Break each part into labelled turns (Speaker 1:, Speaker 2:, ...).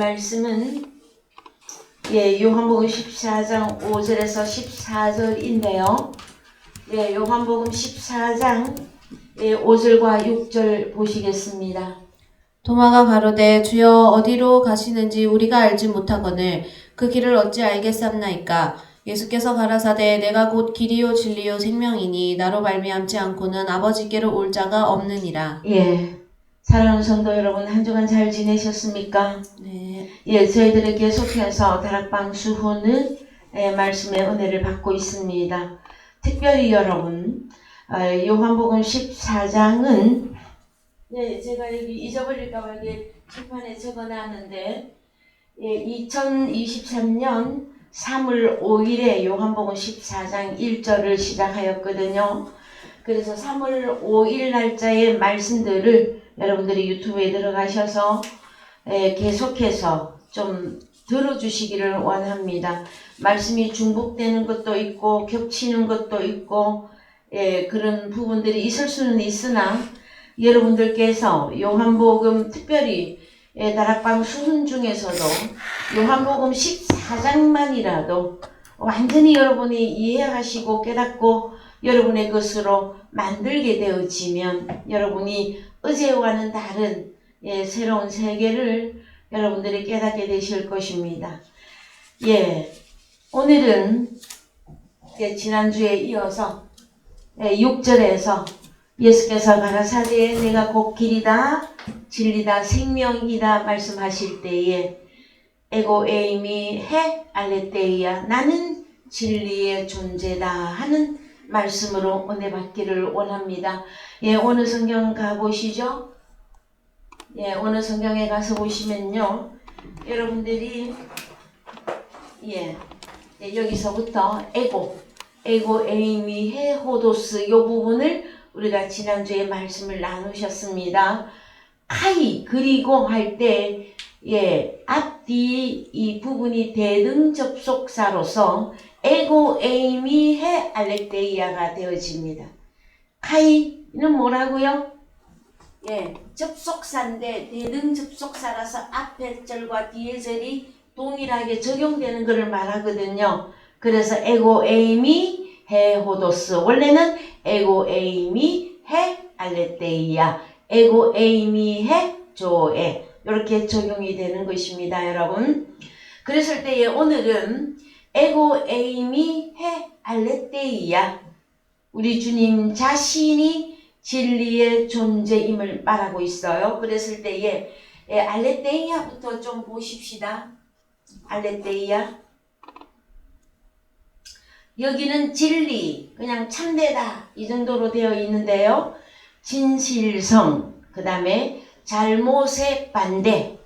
Speaker 1: 말씀은 요한복음 14장 5절에서 14절인데요. 요한복음 14장 5절과 6절 보시겠습니다.
Speaker 2: 도마가 가로되 주여 어디로 가시는지 우리가 알지 못하거늘 그 길을 어찌 알겠삼나이까. 예수께서 가라사대 내가 곧 길이요 진리요 생명이니 나로 말미암지 않고는 아버지께로 올 자가 없느니라.
Speaker 1: 사랑하는 성도 여러분, 한 주간 잘 지내셨습니까?
Speaker 2: 네.
Speaker 1: 저희들은 계속해서 다락방 수훈은 말씀의 은혜를 받고 있습니다. 특별히 여러분, 요한복음 14장은 제가 여기 잊어버릴까봐 여기 칠판에 적어놨는데 2023년 3월 5일에 요한복음 14장 1절을 시작하였거든요. 그래서 3월 5일 날짜의 말씀들을 여러분들이 유튜브에 들어가셔서 계속해서 좀 들어주시기를 원합니다. 말씀이 중복되는 것도 있고 겹치는 것도 있고 그런 부분들이 있을 수는 있으나 여러분들께서 요한복음 특별히 다락방 수훈 중에서도 요한복음 14장만이라도 완전히 여러분이 이해하시고 깨닫고 여러분의 것으로 만들게 되어지면 여러분이 어제와는 다른 새로운 세계를 여러분들이 깨닫게 되실 것입니다. 오늘은 지난주에 이어서 6절에서 예수께서 가라사대 내가 곧 길이다 진리다 생명이다 말씀하실 때에 에고 에이미 헤 알레테이아 나는 진리의 존재다 하는 말씀으로 은혜 받기를 원합니다. 오늘 성경 가보시죠. 오늘 성경에 가서 보시면요. 여러분들이 여기서부터 에고 에이미 헤 호도스 이 부분을 우리가 지난주에 말씀을 나누셨습니다. 카이 그리고 할 때 앞뒤 이 부분이 대등 접속사로서 에고 에이미 헤 알렉데이아가 되어집니다. 카이는 뭐라고요? 접속사인데 대등 접속사라서 앞에 절과 뒤에 절이 동일하게 적용되는 것을 말하거든요. 그래서 에고 에이미 헤 호도스 원래는 에고 에이미 헤 알렉데이아 에고 에이미 헤 조에 이렇게 적용이 되는 것입니다, 여러분. 그랬을 때에 오늘은 에고 에이미 헤 알렉데이아 우리 주님 자신이 진리의 존재임을 말하고 있어요. 그랬을 때에 알렉데이아부터 좀 보십시다. 알렉데이아 여기는 진리 그냥 참되다 이 정도로 되어 있는데요. 진실성 그 다음에 잘못의 반대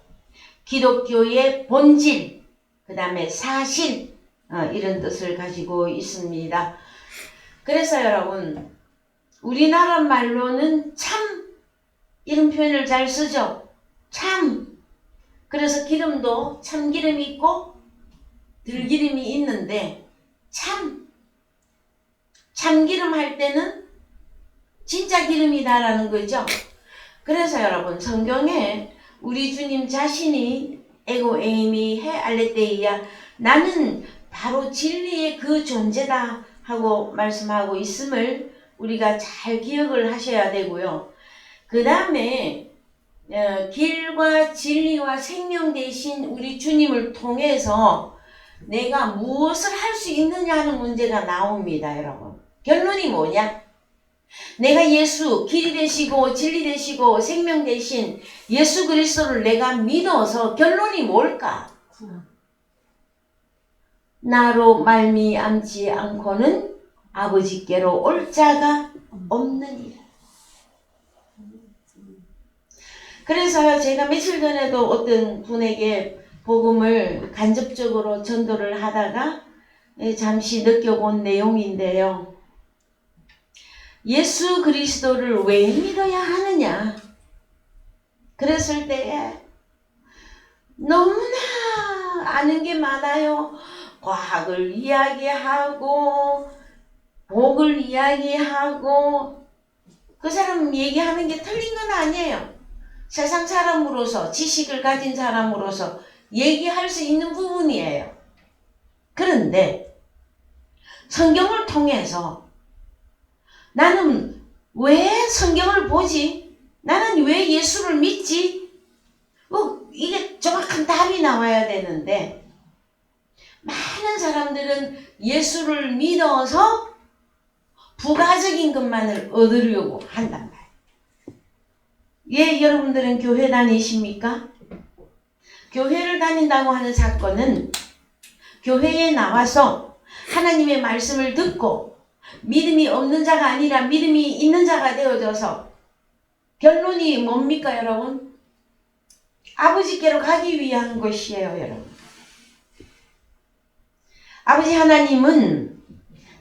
Speaker 1: 기독교의 본질 그 다음에 사실 이런 뜻을 가지고 있습니다. 그래서 여러분 우리나라 말로는 참 이런 표현을 잘 쓰죠. 참 그래서 기름도 참기름이 있고 들기름이 있는데 참기름 할 때는 진짜 기름이다라는 거죠. 그래서 여러분 성경에 우리 주님 자신이 에고 에이미 헤 알레테이아 나는 바로 진리의 그 존재다 하고 말씀하고 있음을 우리가 잘 기억을 하셔야 되고요. 그 다음에 길과 진리와 생명 되신 우리 주님을 통해서 내가 무엇을 할 수 있느냐 하는 문제가 나옵니다, 여러분. 결론이 뭐냐? 내가 예수, 길이 되시고 진리 되시고 생명 되신 예수 그리스도를 내가 믿어서 결론이 뭘까? 나로 말미암지 않고는 아버지께로 올 자가 없느니라. 그래서 제가 며칠 전에도 어떤 분에게 복음을 간접적으로 전도를 하다가 잠시 느껴본 내용인데요. 예수 그리스도를 왜 믿어야 하느냐? 그랬을 때에 너무나 아는 게 많아요. 과학을 이야기하고 복을 이야기하고 그 사람 얘기하는 게 틀린 건 아니에요. 세상 사람으로서 지식을 가진 사람으로서 얘기할 수 있는 부분이에요. 그런데 성경을 통해서 나는 왜 성경을 보지? 나는 왜 예수를 믿지? 이게 정확한 답이 나와야 되는데 많은 사람들은 예수를 믿어서 부가적인 것만을 얻으려고 한단 말이에요. 예, 여러분들은 교회 다니십니까? 교회를 다닌다고 하는 사건은 교회에 나와서 하나님의 말씀을 듣고 믿음이 없는 자가 아니라 믿음이 있는 자가 되어져서 결론이 뭡니까, 여러분? 아버지께로 가기 위한 것이에요, 여러분. 아버지 하나님은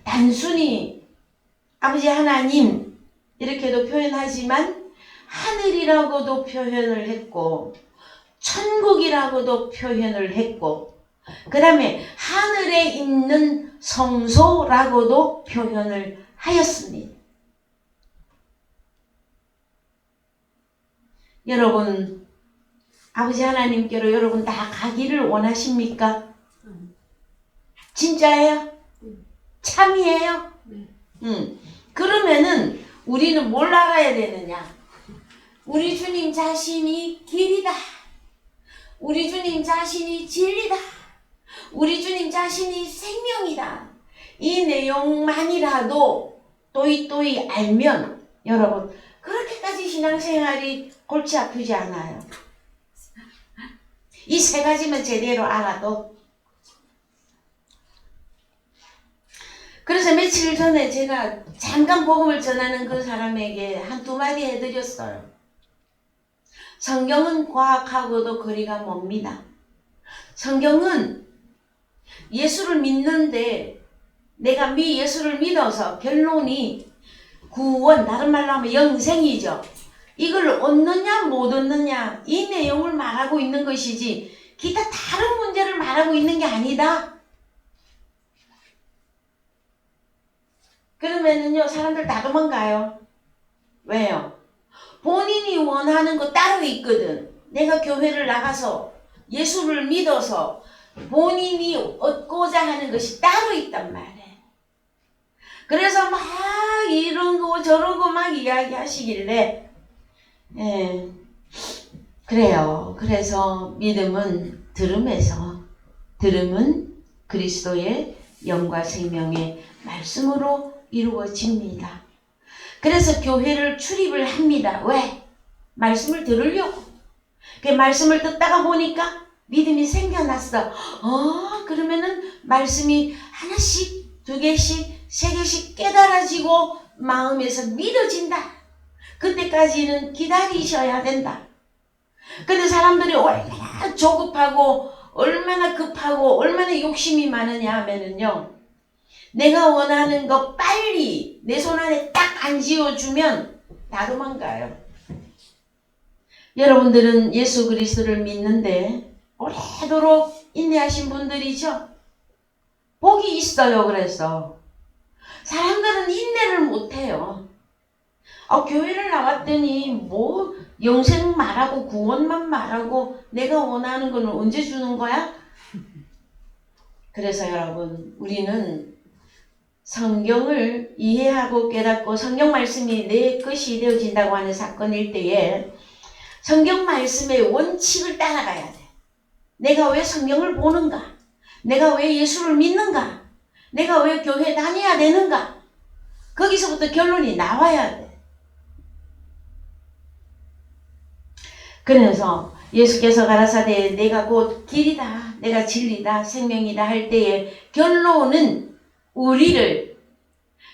Speaker 1: 단순히 아버지 하나님 이렇게도 표현하지만 하늘이라고도 표현을 했고 천국이라고도 표현을 했고 그 다음에 하늘에 있는 성소라고도 표현을 하였습니다. 여러분, 아버지 하나님께로 여러분 다 가기를 원하십니까? 진짜예요? 참이에요? 그러면은 우리는 뭘 알아야 되느냐? 우리 주님 자신이 길이다. 우리 주님 자신이 진리다. 우리 주님 자신이 생명이다. 이 내용만이라도 또이또이 알면 여러분 그렇게까지 신앙생활이 골치 아프지 않아요. 이 세 가지만 제대로 알아도. 그래서 며칠 전에 제가 잠깐 복음을 전하는 그 사람에게 한두 마디 해드렸어요. 성경은 과학하고도 거리가 멉니다. 성경은 예수를 믿는데 내가 예수를 믿어서 결론이 구원, 다른 말로 하면 영생이죠. 이걸 얻느냐 못 얻느냐 이 내용을 말하고 있는 것이지 기타 다른 문제를 말하고 있는 게 아니다. 그러면은요 사람들 다 도망가요. 왜요? 본인이 원하는 거 따로 있거든. 내가 교회를 나가서 예수를 믿어서 본인이 얻고자 하는 것이 따로 있단 말이에요. 그래서 막 이런 거 저런 거 막 이야기하시길래 그래요. 그래서 믿음은 들음은 그리스도의 영과 생명의 말씀으로 이루어집니다. 그래서 교회를 출입을 합니다. 왜? 말씀을 들으려고. 그 말씀을 듣다가 보니까 믿음이 생겨났어. 그러면은 말씀이 하나씩, 두 개씩, 세 개씩 깨달아지고 마음에서 믿어진다. 그때까지는 기다리셔야 된다. 근데 사람들이 얼마나 조급하고 얼마나 급하고 얼마나 욕심이 많으냐 하면은요. 내가 원하는 거 빨리 내 손 안에 딱 안 쥐어주면 다 도망가요. 여러분들은 예수 그리스도를 믿는데 오래도록 인내하신 분들이죠. 복이 있어요. 그래서 사람들은 인내를 못해요. 교회를 나왔더니 뭐 영생 말하고 구원만 말하고 내가 원하는 거는 언제 주는 거야? 그래서 여러분 우리는 성경을 이해하고 깨닫고 성경 말씀이 내 것이 되어진다고 하는 사건일 때에 성경 말씀의 원칙을 따라가야 돼. 내가 왜 성경을 보는가? 내가 왜 예수를 믿는가? 내가 왜 교회 다녀야 되는가? 거기서부터 결론이 나와야 돼. 그래서 예수께서 가라사대 내가 곧 길이다, 내가 진리다, 생명이다 할 때의 결론은 우리를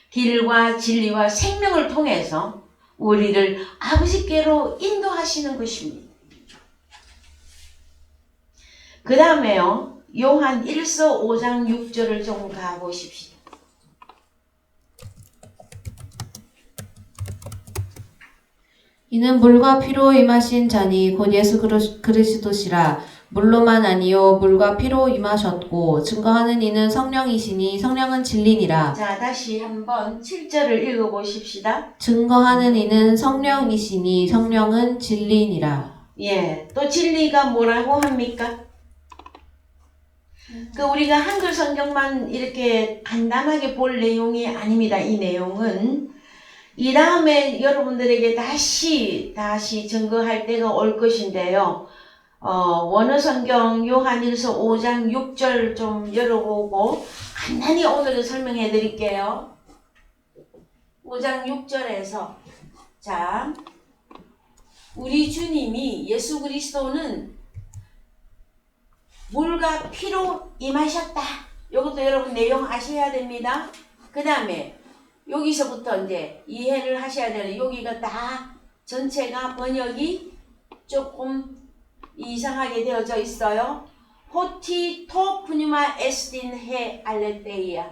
Speaker 1: 길과 진리와 생명을 통해서 우리를 아버지께로 인도하시는 것입니다. 그 다음에요. 요한 1서 5장 6절을 좀 가보십시오.
Speaker 2: 이는 물과 피로 임하신 자니 곧 예수 그리스도시라. 물로만 아니요 물과 피로 임하셨고 증거하는 이는 성령이시니 성령은 진리니라.
Speaker 1: 자, 다시 한번 7절을 읽어보십시다.
Speaker 2: 증거하는 이는 성령이시니 성령은 진리니라.
Speaker 1: 예, 또 진리가 뭐라고 합니까? 그 우리가 한글 성경만 이렇게 간단하게 볼 내용이 아닙니다. 이 내용은 이 다음에 여러분들에게 다시 증거할 때가 올 것인데요. 원어 성경 요한일서 5장 6절 좀 열어보고 간단히 오늘은 설명해 드릴게요. 5장 6절에서 자, 우리 주님이 예수 그리스도는 물과 피로 임하셨다. 이것도 여러분 내용 아셔야 됩니다. 그 다음에 여기서부터 이제 이해를 하셔야 되는 여기가 다 전체가 번역이 조금 이상하게 되어져 있어요. 호티 토 푸뉴마 에스틴 헤 알레테이아.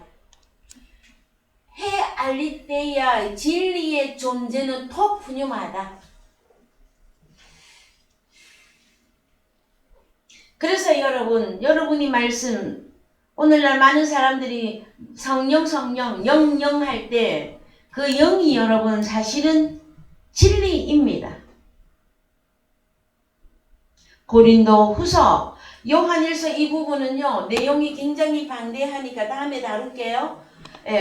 Speaker 1: 헤 알레테이아 진리의 존재는 토 푸뉴마다. 그래서 여러분이 말씀 오늘날 많은 사람들이 성령 영영 할 때 그 영이 여러분 사실은 진리입니다. 고린도 후서 요한일서 이 부분은요 내용이 굉장히 방대하니까 다음에 다룰게요.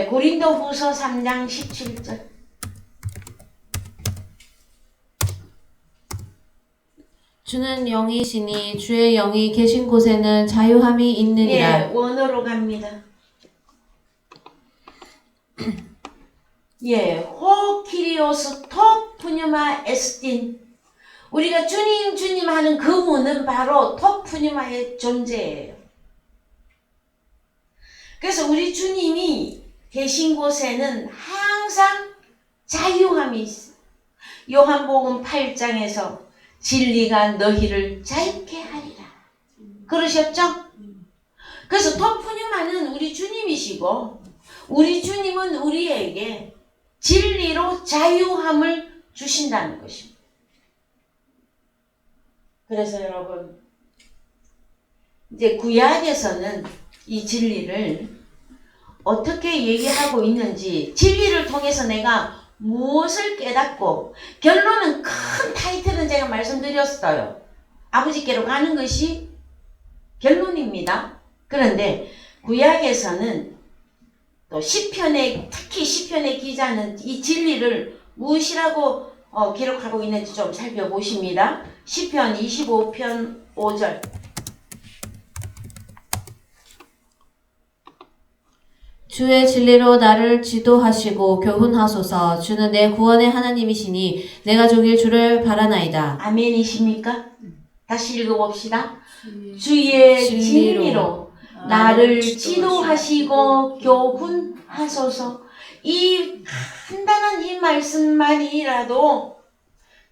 Speaker 1: 고린도 후서 3장 17절
Speaker 2: 주는 영이시니 주의 영이 계신 곳에는 자유함이 있느니라.
Speaker 1: 예, 원어로 갑니다. 예, 호 키리오스 토 푸뉴마 에스틴. 우리가 주님 하는 그 문은 바로 토 푸뉴마의 존재예요. 그래서 우리 주님이 계신 곳에는 항상 자유함이 있어. 요한복음 8장에서 진리가 너희를 자유케 하리라. 그러셨죠? 그래서 토 푸뉴마는 우리 주님이시고 우리 주님은 우리에게 진리로 자유함을 주신다는 것입니다. 그래서 여러분 이제 구약에서는 이 진리를 어떻게 얘기하고 있는지 진리를 통해서 내가 무엇을 깨닫고 결론은 큰 타이틀은 제가 말씀드렸어요. 아버지께로 가는 것이 결론입니다. 그런데 구약에서는 또 시편의 특히 시편의 기자는 이 진리를 무엇이라고 기록하고 있는지 좀 살펴보십니다. 시편 25편 5절
Speaker 2: 주의 진리로 나를 지도하시고 교훈하소서. 주는 내 구원의 하나님이시니 내가 종일 주를 바라나이다.
Speaker 1: 아멘이십니까? 다시 읽어봅시다. 주의 진리로 나를 지도하시고 교훈하소서. 이 간단한 이 말씀만이라도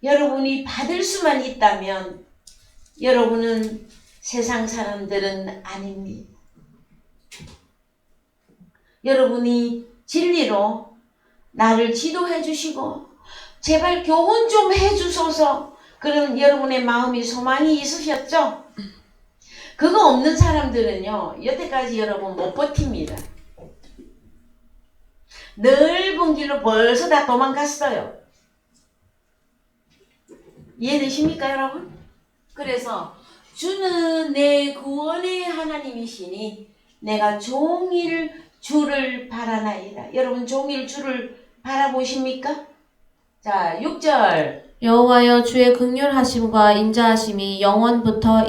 Speaker 1: 여러분이 받을 수만 있다면 여러분은 세상 사람들은 아닙니다. 여러분이 진리로 나를 지도해 주시고 제발 교훈 좀 해 주소서. 그런 여러분의 마음이 소망이 있으셨죠? 그거 없는 사람들은요 여태까지 여러분 못 버팁니다. 넓은 길로 벌써 다 도망갔어요. 이해되십니까 여러분? 그래서 주는 내 구원의 하나님이시니 내가 종일 주를 바라나이다. 여러분 종일 주를 바라보십니까? 자 6절
Speaker 2: 여호와여 주의 긍휼하심과 인자하심이 영원부터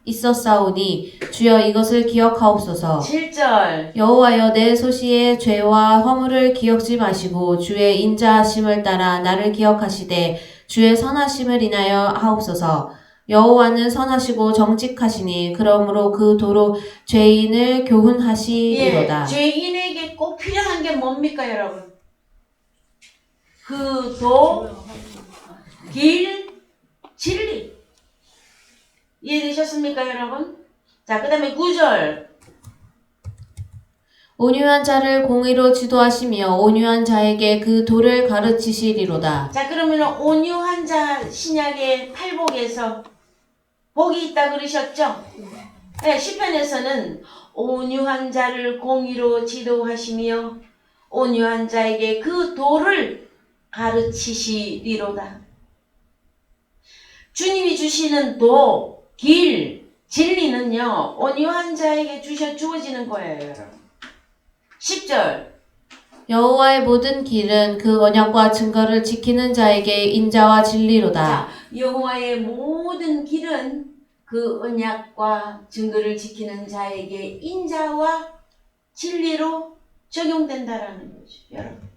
Speaker 2: 있었사오니 주여 이것을 기억하옵소서.
Speaker 1: 7절
Speaker 2: 여호와여 내 소시의 죄와 허물을 기억지 마시고 주의 인자하심을 따라 나를 기억하시되 주의 선하심을 인하여 하옵소서. 여호와는 선하시고 정직하시니 그러므로 그 도로 죄인을 교훈하시리로다.
Speaker 1: 죄인에게 꼭 필요한 게 뭡니까 여러분? 그 도, 길, 진리. 이해되셨습니까 여러분? 자 그 다음에 9절
Speaker 2: 온유한 자를 공의로 지도하시며 온유한 자에게 그 도를 가르치시리로다.
Speaker 1: 자 그러면 온유한 자 신약의 팔복에서 복이 있다 그러셨죠? 네, 시편에서는 온유한 자를 공의로 지도하시며 온유한 자에게 그 도를 가르치시리로다. 주님이 주시는 도, 길, 진리는요, 온유한 자에게 주어지는 거예요, 여러분. 10절.
Speaker 2: 여호와의 모든 길은 그 언약과 증거를 지키는 자에게 인자와 진리로다.
Speaker 1: 자, 여호와의 모든 길은 그 언약과 증거를 지키는 자에게 인자와 진리로 적용된다라는 거죠, 여러분.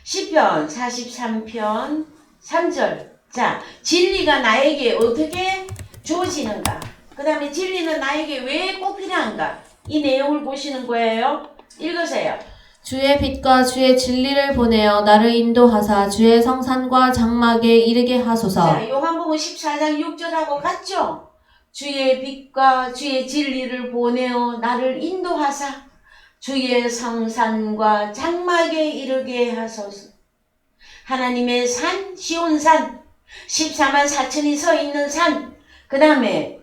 Speaker 1: 시편 43편 3절. 자, 진리가 나에게 어떻게 주어지는가? 그 다음에 진리는 나에게 왜 꼭 필요한가? 이 내용을 보시는 거예요. 읽으세요.
Speaker 2: 주의 빛과 주의 진리를 보내어 나를 인도하사 주의 성산과 장막에 이르게 하소서.
Speaker 1: 자, 요한복음 14장 6절하고 같죠? 주의 빛과 주의 진리를 보내어 나를 인도하사 주의 성산과 장막에 이르게 하소서. 하나님의 산, 시온산, 14만 4천이 서 있는 산, 그 다음에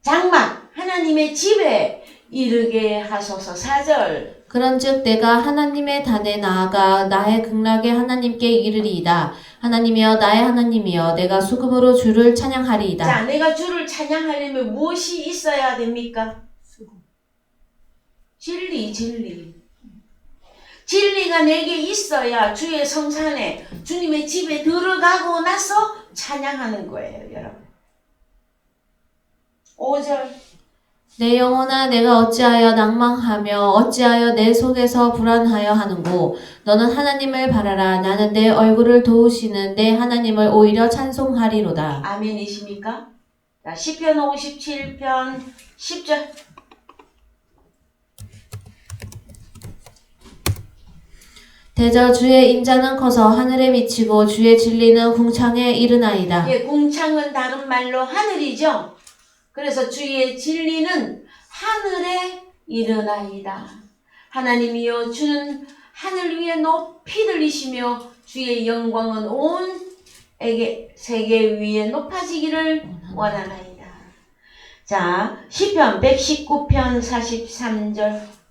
Speaker 1: 장막, 하나님의 집에 이르게 하소서. 4절.
Speaker 2: 그런즉 내가 하나님의 단에 나아가 나의 극락의 하나님께 이르리이다. 하나님이여 나의 하나님이여 내가 수금으로 주를 찬양하리이다.
Speaker 1: 자, 내가 주를 찬양하려면 무엇이 있어야 됩니까? 진리. 진리가 내게 있어야 주의 성산에 주님의 집에 들어가고 나서 찬양하는 거예요, 여러분. 5절.
Speaker 2: 내 영혼아 내가 어찌하여 낭망하며 어찌하여 내 속에서 불안하여 하는고 너는 하나님을 바라라. 나는 내 얼굴을 도우시는 내 하나님을 오히려 찬송하리로다.
Speaker 1: 아멘이십니까? 자, 시편 57편 10절.
Speaker 2: 대저 주의 인자는 커서 하늘에 미치고 주의 진리는 궁창에 이르나이다.
Speaker 1: 예, 궁창은 다른 말로 하늘이죠. 그래서 주의 진리는 하늘에 이르나이다. 하나님이여 주는 하늘 위에 높이 들리시며 주의 영광은 온 세계 위에 높아지기를 원하나이다. 자, 시편 119편 43절.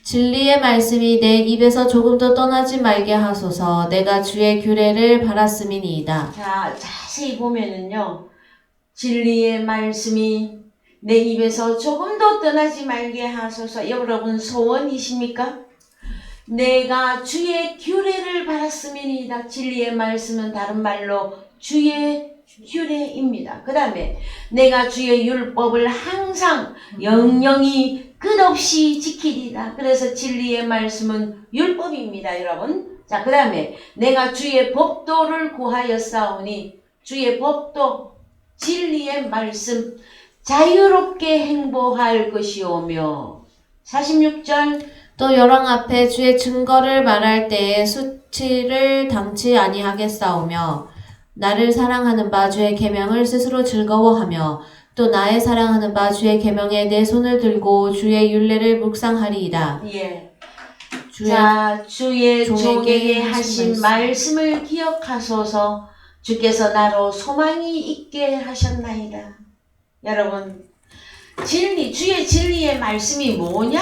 Speaker 2: 진리의 말씀이 내 입에서 조금도 떠나지 말게 하소서. 내가 주의 규례를 바랐음이니이다.
Speaker 1: 자, 자세히 보면은요, 진리의 말씀이 내 입에서 조금도 떠나지 말게 하소서. 여러분 소원이십니까? 내가 주의 규례를 바랐음이니이다. 진리의 말씀은 다른 말로 주의 규례입니다. 그 다음에 내가 주의 율법을 항상 영영이 끝없이 지키리다. 그래서 진리의 말씀은 율법입니다, 여러분. 자, 그 다음에 내가 주의 법도를 구하였사오니 주의 법도 진리의 말씀 자유롭게 행보할 것이오며. 46절.
Speaker 2: 또 열왕 앞에 주의 증거를 말할 때에 수치를 당치 아니하겠사오며 나를 사랑하는 바 주의 계명을 스스로 즐거워하며 또 나의 사랑하는 바 주의 계명에 내 손을 들고 주의 율례를 묵상하리이다.
Speaker 1: 예.
Speaker 2: 주의
Speaker 1: 주의
Speaker 2: 종에게
Speaker 1: 종에게
Speaker 2: 하신
Speaker 1: 하신 말씀을 기억하소서. 주께서 나로 소망이 있게 하셨나이다. 여러분, 진리, 주의 진리의 말씀이 뭐냐?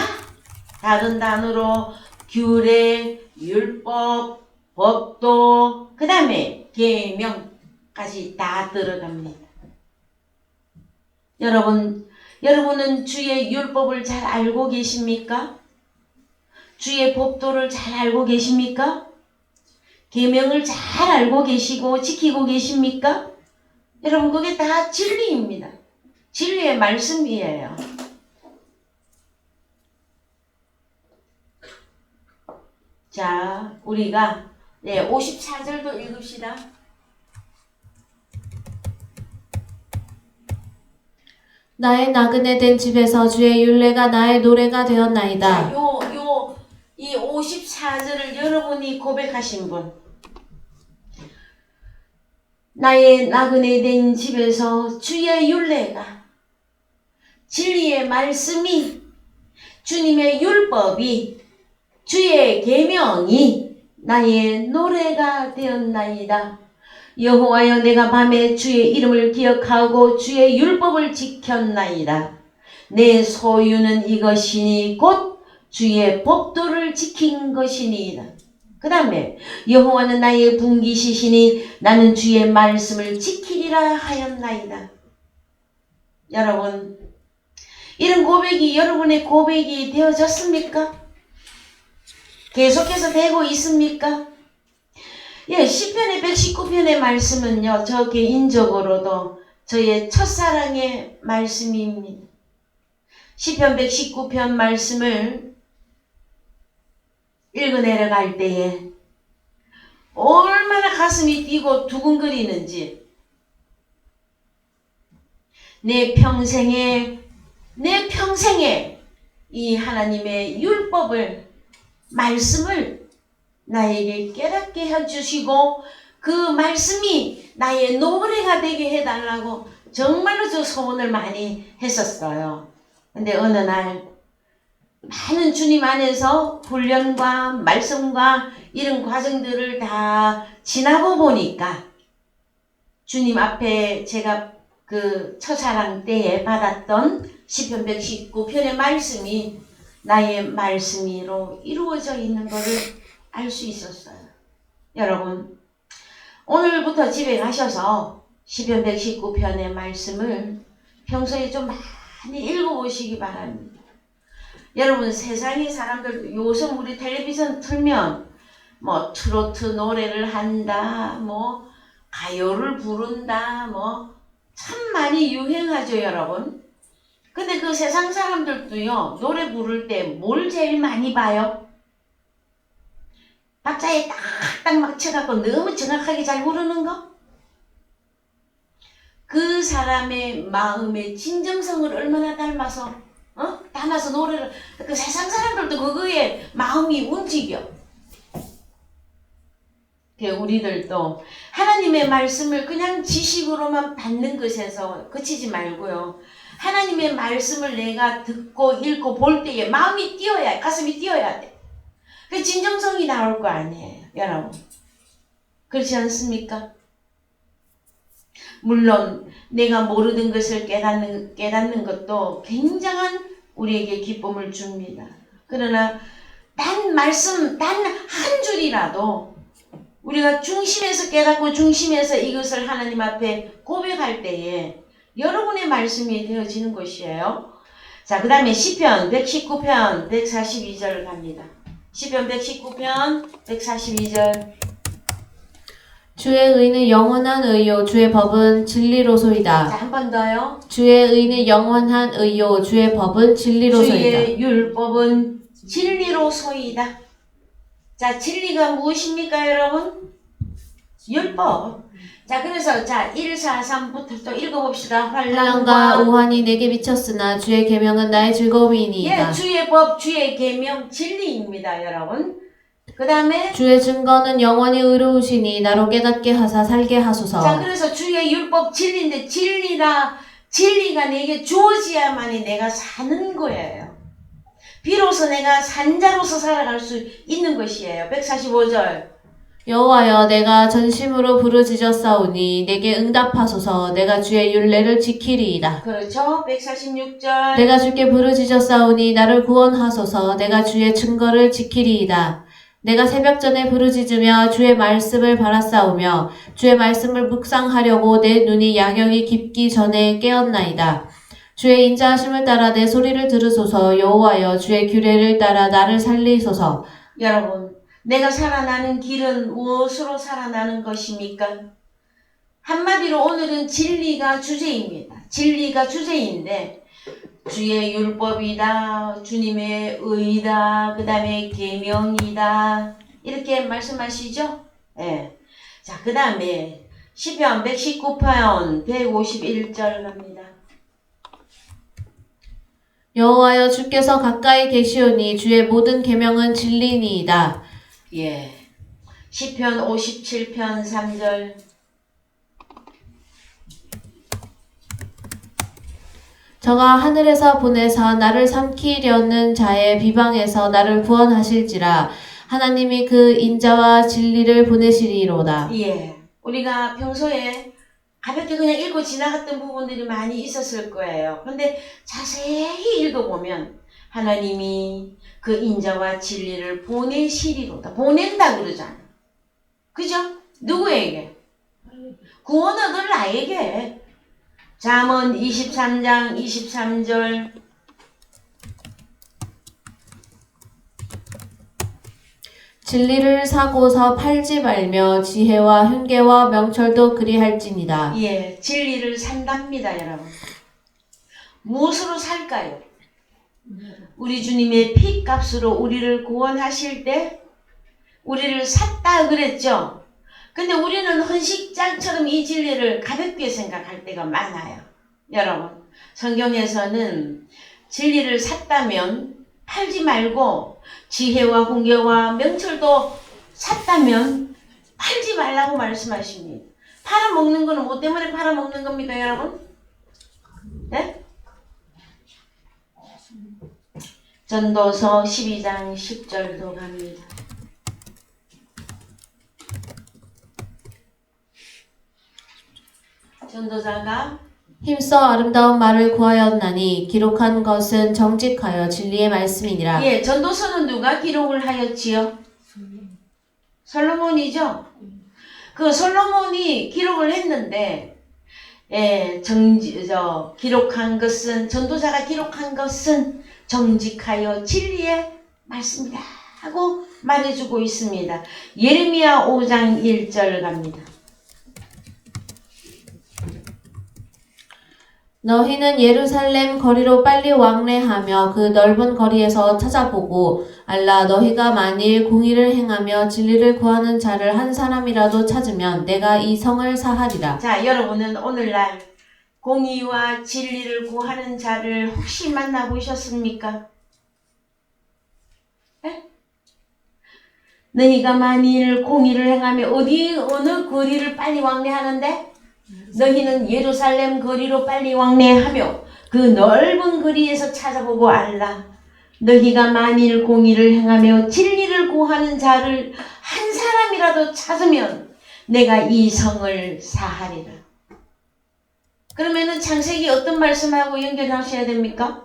Speaker 1: 다른 단어로 규례, 율법, 법도, 그 다음에 계명까지 다 들어갑니다. 여러분은 주의 율법을 잘 알고 계십니까? 주의 법도를 잘 알고 계십니까? 계명을 잘 알고 계시고 지키고 계십니까? 여러분, 그게 다 진리입니다. 진리의 말씀이에요. 자, 우리가 54절도 읽읍시다.
Speaker 2: 나의 나그네 된 집에서 주의 율례가 나의 노래가 되었나이다.
Speaker 1: 자, 이 54절을 여러분이 고백하신 분. 나의 나그네 된 집에서 주의 율례가, 진리의 말씀이, 주님의 율법이, 주의 계명이 나의 노래가 되었나이다. 여호와여, 내가 밤에 주의 이름을 기억하고 주의 율법을 지켰나이다. 내 소유는 이것이니 곧 주의 법도를 지킨 것이니이다. 그 다음에 여호와는 나의 분기시시니 나는 주의 말씀을 지키리라 하였나이다. 여러분, 이런 고백이 여러분의 고백이 되어졌습니까? 계속해서 되고 있습니까? 예, 시편의 119편의 말씀은요, 저 개인적으로도 저의 첫사랑의 말씀입니다. 시편 119편 말씀을 읽어내려갈 때에 얼마나 가슴이 뛰고 두근거리는지, 내 평생에 이 하나님의 율법을, 말씀을 나에게 깨닫게 해주시고 그 말씀이 나의 노래가 되게 해달라고 정말로 저 소원을 많이 했었어요. 근데 어느 날 많은 주님 안에서 훈련과 말씀과 이런 과정들을 다 지나고 보니까 주님 앞에 제가 그 첫사랑 때에 받았던 시편 119편의 말씀이 나의 말씀으로 이루어져 있는 것을 알 수 있었어요. 여러분, 오늘부터 집에 가셔서 시편 119편의 말씀을 평소에 좀 많이 읽어보시기 바랍니다. 여러분, 세상의 사람들 요즘 우리 텔레비전 틀면 뭐 트로트 노래를 한다, 뭐 가요를 부른다, 뭐 참 많이 유행하죠, 여러분. 근데 그 세상 사람들도요, 노래 부를 때 뭘 제일 많이 봐요? 박자에 딱딱 맞춰갖고 너무 정확하게 잘 부르는 거? 그 사람의 마음의 진정성을 얼마나 담아서 노래를, 그 세상 사람들도 그거에 마음이 움직여. 우리들도 하나님의 말씀을 그냥 지식으로만 받는 것에서 그치지 말고요. 하나님의 말씀을 내가 듣고 읽고 볼 때에 마음이 뛰어야, 가슴이 뛰어야 돼. 그 진정성이 나올 거 아니에요, 여러분. 그렇지 않습니까? 물론 내가 모르는 것을 깨닫는 것도 굉장한 우리에게 기쁨을 줍니다. 그러나 단 한 줄이라도 우리가 중심에서 깨닫고 중심에서 이것을 하나님 앞에 고백할 때에 여러분의 말씀이 되어지는 것이에요. 자, 그 다음에 시편 119편 142절 갑니다. 시편 119편 142절.
Speaker 2: 주의 의는 영원한 의요 주의 법은 진리로소이다.
Speaker 1: 자, 한 번 더요.
Speaker 2: 주의 의는 영원한 의요 주의 법은 진리로소이다.
Speaker 1: 주의 율법은 진리로소이다. 자, 진리가 무엇입니까, 여러분? 율법. 자, 그래서 143부터 또 읽어봅시다.
Speaker 2: 환난과 우환이 내게 미쳤으나 주의 계명은 나의 즐거움이니이다.
Speaker 1: 예, 주의 법, 주의 계명 진리입니다, 여러분. 그 다음에
Speaker 2: 주의 증거는 영원히 의로우시니 나로 깨닫게 하사 살게 하소서.
Speaker 1: 자, 그래서 주의 율법 진리인데 진리가 내게 주어져야만이 내가 사는 거예요. 비로소 내가 산자로서 살아갈 수 있는 것이에요. 145절.
Speaker 2: 여호와여 내가 전심으로 부르짖었사오니 내게 응답하소서. 내가 주의 율례를 지키리이다.
Speaker 1: 그렇죠. 146절.
Speaker 2: 내가 주께 부르짖었사오니 나를 구원하소서. 내가 주의 증거를 지키리이다. 내가 새벽전에 부르짖으며 주의 말씀을 바라싸우며 주의 말씀을 묵상하려고 내 눈이 야경이 깊기 전에 깨었나이다. 주의 인자하심을 따라 내 소리를 들으소서. 여호와여 주의 규례를 따라 나를 살리소서.
Speaker 1: 여러분, 내가 살아나는 길은 무엇으로 살아나는 것입니까? 한마디로 오늘은 진리가 주제입니다. 진리가 주제인데 주의 율법이다, 주님의 의다, 그 다음에 계명이다 이렇게 말씀하시죠? 예. 자, 그 다음에 시편 119편 151절 갑니다.
Speaker 2: 여호와여 주께서 가까이 계시오니 주의 모든 계명은 진리니이다.
Speaker 1: 예. 시편 57편 3절.
Speaker 2: 저가 하늘에서 보내사 나를 삼키려는 자의 비방에서 나를 구원하실지라. 하나님이 그 인자와 진리를 보내시리로다.
Speaker 1: 예. 우리가 평소에 가볍게 그냥 읽고 지나갔던 부분들이 많이 있었을 거예요. 근데 자세히 읽어보면 하나님이 그 인자와 진리를 보내시리로다. 보낸다 그러잖아. 그죠? 누구에게? 구원 얻을 나에게. 잠언 23장 23절.
Speaker 2: 진리를 사고서 팔지 말며 지혜와 훈계와 명철도 그리할지니라.
Speaker 1: 예, 진리를 산답니다, 여러분. 무엇으로 살까요? 우리 주님의 피값으로 우리를 구원하실 때 우리를 샀다 그랬죠. 근데 우리는 헌식장처럼 이 진리를 가볍게 생각할 때가 많아요. 여러분, 성경에서는 진리를 샀다면 팔지 말고 지혜와 훈계와 명철도 샀다면 팔지 말라고 말씀하십니다. 팔아먹는 거는 뭐 때문에 팔아먹는 겁니까, 여러분? 네? 전도서 12장 10절도 갑니다. 전도자가
Speaker 2: 힘써 아름다운 말을 구하였나니 기록한 것은 정직하여 진리의 말씀이니라.
Speaker 1: 예, 전도서는 누가 기록을 하였지요? 솔로몬이죠. 그 솔로몬이 기록을 했는데, 예, 기록한 것은 전도자가 기록한 것은 정직하여 진리의 말씀이다 하고 말해주고 있습니다. 예레미야 5장 1절 갑니다.
Speaker 2: 너희는 예루살렘 거리로 빨리 왕래하며 그 넓은 거리에서 찾아보고 알라. 너희가 만일 공의를 행하며 진리를 구하는 자를 한 사람이라도 찾으면 내가 이 성을 사하리라.
Speaker 1: 자, 여러분은 오늘날 공의와 진리를 구하는 자를 혹시 만나보셨습니까? 에? 너희가 만일 공의를 행하며 어느 거리를 빨리 왕래하는데? 너희는 예루살렘 거리로 빨리 왕래하며 그 넓은 거리에서 찾아보고 알라. 너희가 만일 공의를 행하며 진리를 구하는 자를 한 사람이라도 찾으면 내가 이 성을 사하리라. 그러면은 창세기 어떤 말씀하고 연결하셔야 됩니까?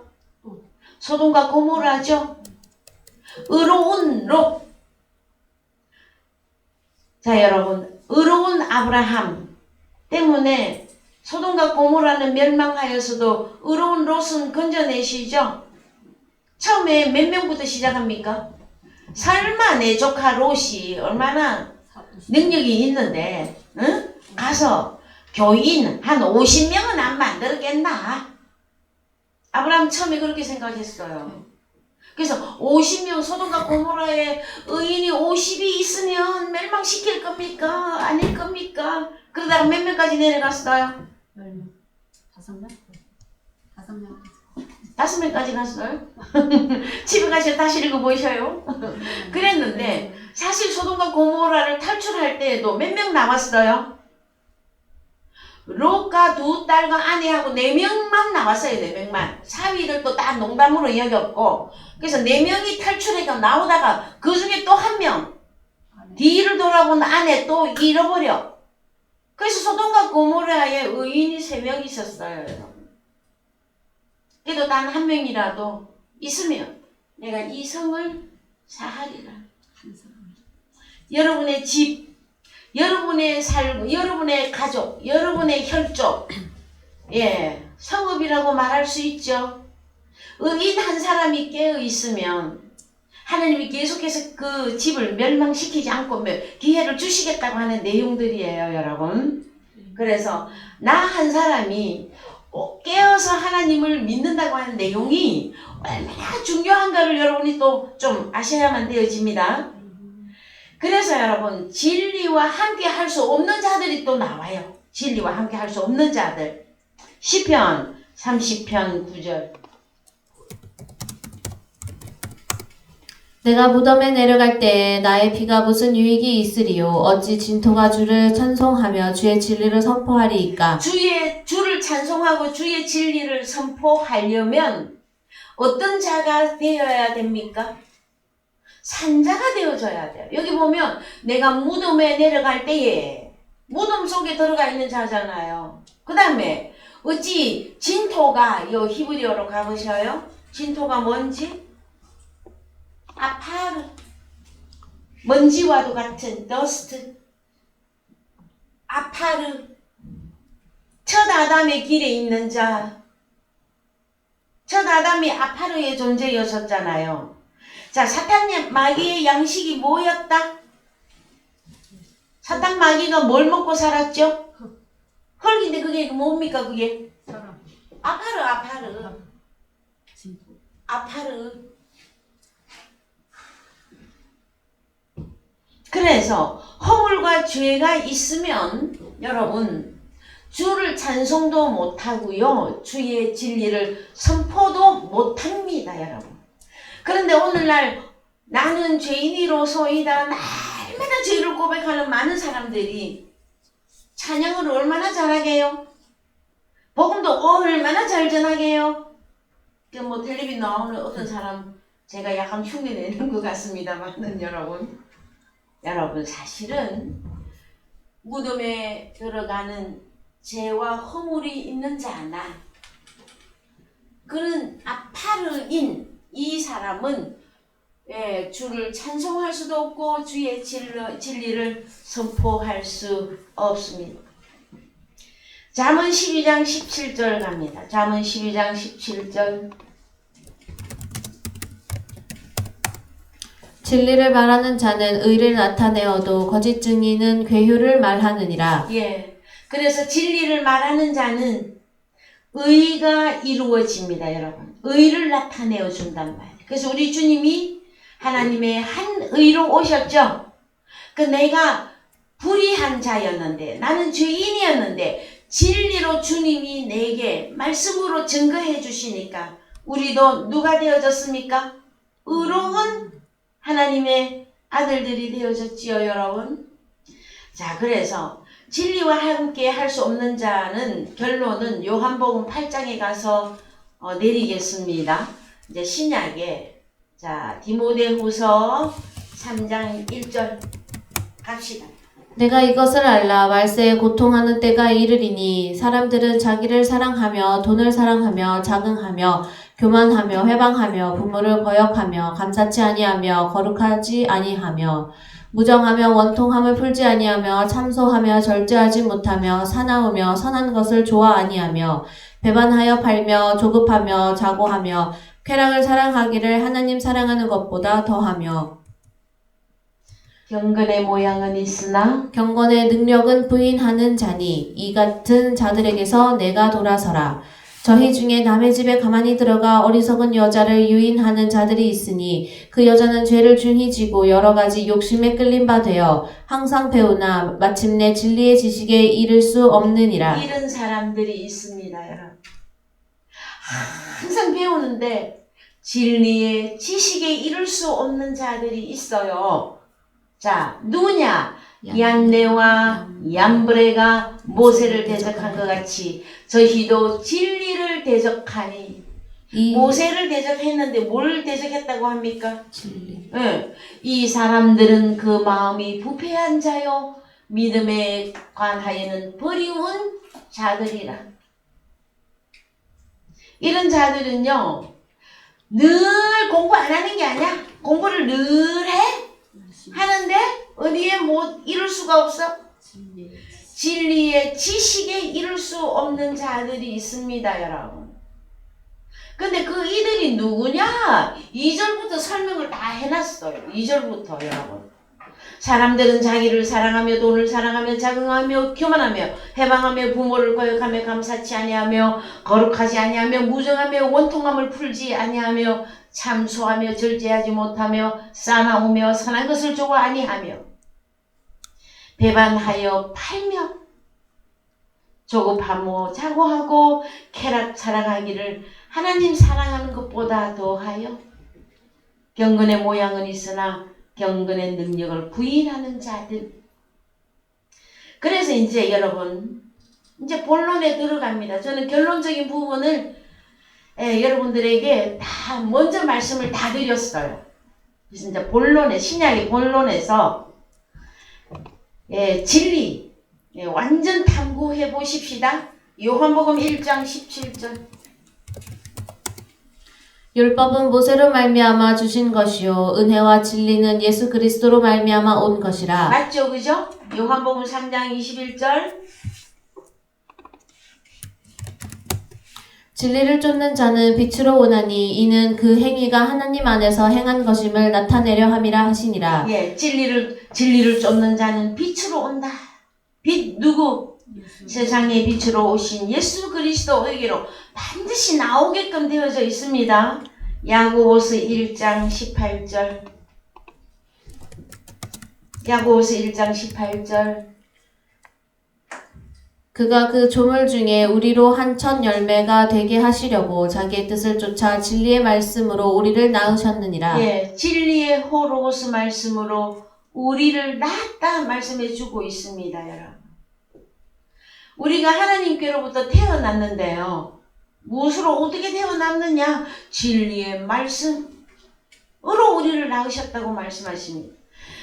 Speaker 1: 소돔과 고모라죠. 의로운 롯. 자, 여러분, 의로운 아브라함 때문에 소돔과 고모라는 멸망하여서도 의로운 롯은 건져내시죠. 처음에 몇 명부터 시작합니까? 설마 내 조카 롯이 얼마나 능력이 있는데, 응? 가서 교인 한 50명은 안 만들겠나? 아브라함 처음에 그렇게 생각했어요. 그래서 50명 소돔과 고모라에 의인이 50이 있으면 멸망시킬 겁니까? 아닐 겁니까? 그러다가 몇 명까지 내려갔어요?
Speaker 3: 5명? 5명.
Speaker 1: 5명까지 갔어요? 집에 가셔서 다시 읽어보셔요. 그랬는데 사실 소돔과 고모라를 탈출할 때에도 몇 명 남았어요? 롯과 두 딸과 아내하고 4명만 나왔어요. 4명만. 사위들도 다 농담으로 여겼고, 그래서 4명이 탈출해서 나오다가 그 중에 또 1명 뒤를 돌아본 아내 또 잃어버려. 그래서 소돔과 고모라에 의인이 3명 있었어요. 여러분. 그래도 단 1명이라도 있으면 내가 이 성을 사하리라. 여러분의 집, 여러분의 삶, 여러분의 가족, 여러분의 혈족, 예, 성읍이라고 말할 수 있죠. 의인 한 사람이 깨어 있으면 하나님이 계속해서 그 집을 멸망시키지 않고 기회를 주시겠다고 하는 내용들이에요, 여러분. 그래서 나 한 사람이 깨어서 하나님을 믿는다고 하는 내용이 얼마나 중요한가를 여러분이 또 좀 아셔야만 되어집니다. 그래서 여러분, 진리와 함께 할 수 없는 자들이 또 나와요. 진리와 함께 할 수 없는 자들. 시편 30편 9절.
Speaker 2: 내가 무덤에 내려갈 때에 나의 피가 무슨 유익이 있으리요? 어찌 진토가 주를 찬송하며 주의 진리를 선포하리이까?
Speaker 1: 주를 찬송하고 주의 진리를 선포하려면 어떤 자가 되어야 됩니까? 산자가 되어져야 돼요. 여기 보면 내가 무덤에 내려갈 때에 무덤 속에 들어가 있는 자잖아요. 그 다음에 어찌 진토가 요 히브리어로 가보셔요? 진토가 뭔지? 아파르. 먼지와도 같은 더스트. 아파르. 첫 아담의 길에 있는 자. 첫 아담이 아파르의 존재였었잖아요. 자, 사탄 마귀의 양식이 뭐였다? 사탄 마귀가 뭘 먹고 살았죠? 헐인데 그게 뭡니까 그게?
Speaker 3: 사람.
Speaker 1: 아파르.
Speaker 3: 진토.
Speaker 1: 아파르. 그래서 허물과 죄가 있으면 여러분 주를 찬송도 못하고요. 주의 진리를 선포도 못합니다. 여러분. 그런데 오늘날 나는 죄인이로소이다. 날마다 죄를 고백하는 많은 사람들이 찬양을 얼마나 잘하게요? 복음도 얼마나 잘 전하게요? 뭐 텔레비 나오는 어떤 사람 제가 약간 흉내 내는 것 같습니다만은 여러분 사실은 무덤에 들어가는 죄와 허물이 있는 자나 그런 아파르인 이 사람은 주를 찬송할 수도 없고 주의 진리를 선포할 수 없습니다. 잠언 12장 17절 갑니다. 잠언 12장 17절.
Speaker 2: 진리를 말하는 자는 의를 나타내어도 거짓 증인은 괴효를 말하느니라.
Speaker 1: 예. 그래서 진리를 말하는 자는 의가 이루어집니다, 여러분. 의를 나타내어 준단 말이에요. 그래서 우리 주님이 하나님의 한 의로 오셨죠. 그 내가 불의한 자였는데 나는 죄인이었는데 진리로 주님이 내게 말씀으로 증거해 주시니까 우리도 누가 되어졌습니까? 의로운 하나님의 아들들이 되어졌지요, 여러분. 자, 그래서 진리와 함께 할 수 없는 자는 결론은 요한복음 8장에 가서 내리겠습니다. 이제 신약에 자 디모데후서 3장 1절 갑시다.
Speaker 2: 내가 이것을 알라 말세에 고통하는 때가 이르리니 사람들은 자기를 사랑하며 돈을 사랑하며 자긍하며 교만하며 회방하며 부모를 거역하며 감사치 아니하며 거룩하지 아니하며 무정하며 원통함을 풀지 아니하며 참소하며 절제하지 못하며 사나우며 선한 것을 좋아 아니하며 배반하여 팔며 조급하며 자고하며 쾌락을 사랑하기를 하나님 사랑하는 것보다 더하며
Speaker 1: 경건의 모양은 있으나
Speaker 2: 경건의 능력은 부인하는 자니 이 같은 자들에게서 내가 돌아서라. 저희 중에 남의 집에 가만히 들어가 어리석은 여자를 유인하는 자들이 있으니 그 여자는 죄를 중히 지고 여러 가지 욕심에 끌린 바 되어 항상 배우나 마침내 진리의 지식에 이를 수 없느니라.
Speaker 1: 이런 사람들이 있습니다, 여러분. 항상 배우는데 진리의 지식에 이를 수 없는 자들이 있어요. 자, 누구냐? 얀네와 얀브레가 모세를 대적한 것 같이 저희도 진리를 대적하니 모세를 대적했는데 뭘 대적했다고 합니까?
Speaker 2: 진리.
Speaker 1: 네. 이 사람들은 그 마음이 부패한 자요 믿음에 관하여는 버리운 자들이라. 이런 자들은요 늘 공부 안 하는 게 아니야. 공부를 늘 해. 하는데 어디에 못 이룰 수가 없어? 진리의 지식에 이룰 수 없는 자들이 있습니다, 여러분. 근데 그 이들이 누구냐? 2절부터 설명을 다 해놨어요. 2절부터 여러분. 사람들은 자기를 사랑하며 돈을 사랑하며 자긍하며 교만하며 해방하며 부모를 거역하며 감사치 아니하며 거룩하지 아니하며 무정하며 원통함을 풀지 아니하며 참소하며 절제하지 못하며 싸나우며 선한 것을 좋아 아니하며 배반하여 팔며 조급하며 자고하고 쾌락 사랑하기를 하나님 사랑하는 것보다 더하여 경건의 모양은 있으나 경건의 능력을 부인하는 자들. 그래서 이제 여러분 이제 본론에 들어갑니다. 저는 결론적인 부분을 여러분들에게 다 먼저 말씀을 다 드렸어요. 그래서 이제 본론에 신약의 본론에서 진리 완전 탐구해 보십시다. 요한복음 1장 17절.
Speaker 2: 율법은 모세로 말미암아 주신 것이요 은혜와 진리는 예수 그리스도로 말미암아 온 것이라.
Speaker 1: 맞죠, 그죠? 요한복음 3장 21절.
Speaker 2: 진리를 쫓는 자는 빛으로 오나니 이는 그 행위가 하나님 안에서 행한 것임을 나타내려 함이라 하시니라.
Speaker 1: 예, 진리를 쫓는 자는 빛으로 온다. 빛 누구? 세상의 빛으로 오신 예수 그리스도에게로 반드시 나오게끔 되어져 있습니다. 야고보서 1장 18절. 야고보서 1장 18절.
Speaker 2: 그가 그 조물 중에 우리로 한 첫 열매가 되게 하시려고 자기의 뜻을 쫓아 진리의 말씀으로 우리를 낳으셨느니라.
Speaker 1: 예, 진리의 호로스 말씀으로 우리를 낳았다 말씀해 주고 있습니다, 여러분. 우리가 하나님께로부터 태어났는데요. 무엇으로 어떻게 태어났느냐? 진리의 말씀으로 우리를 낳으셨다고 말씀하십니다.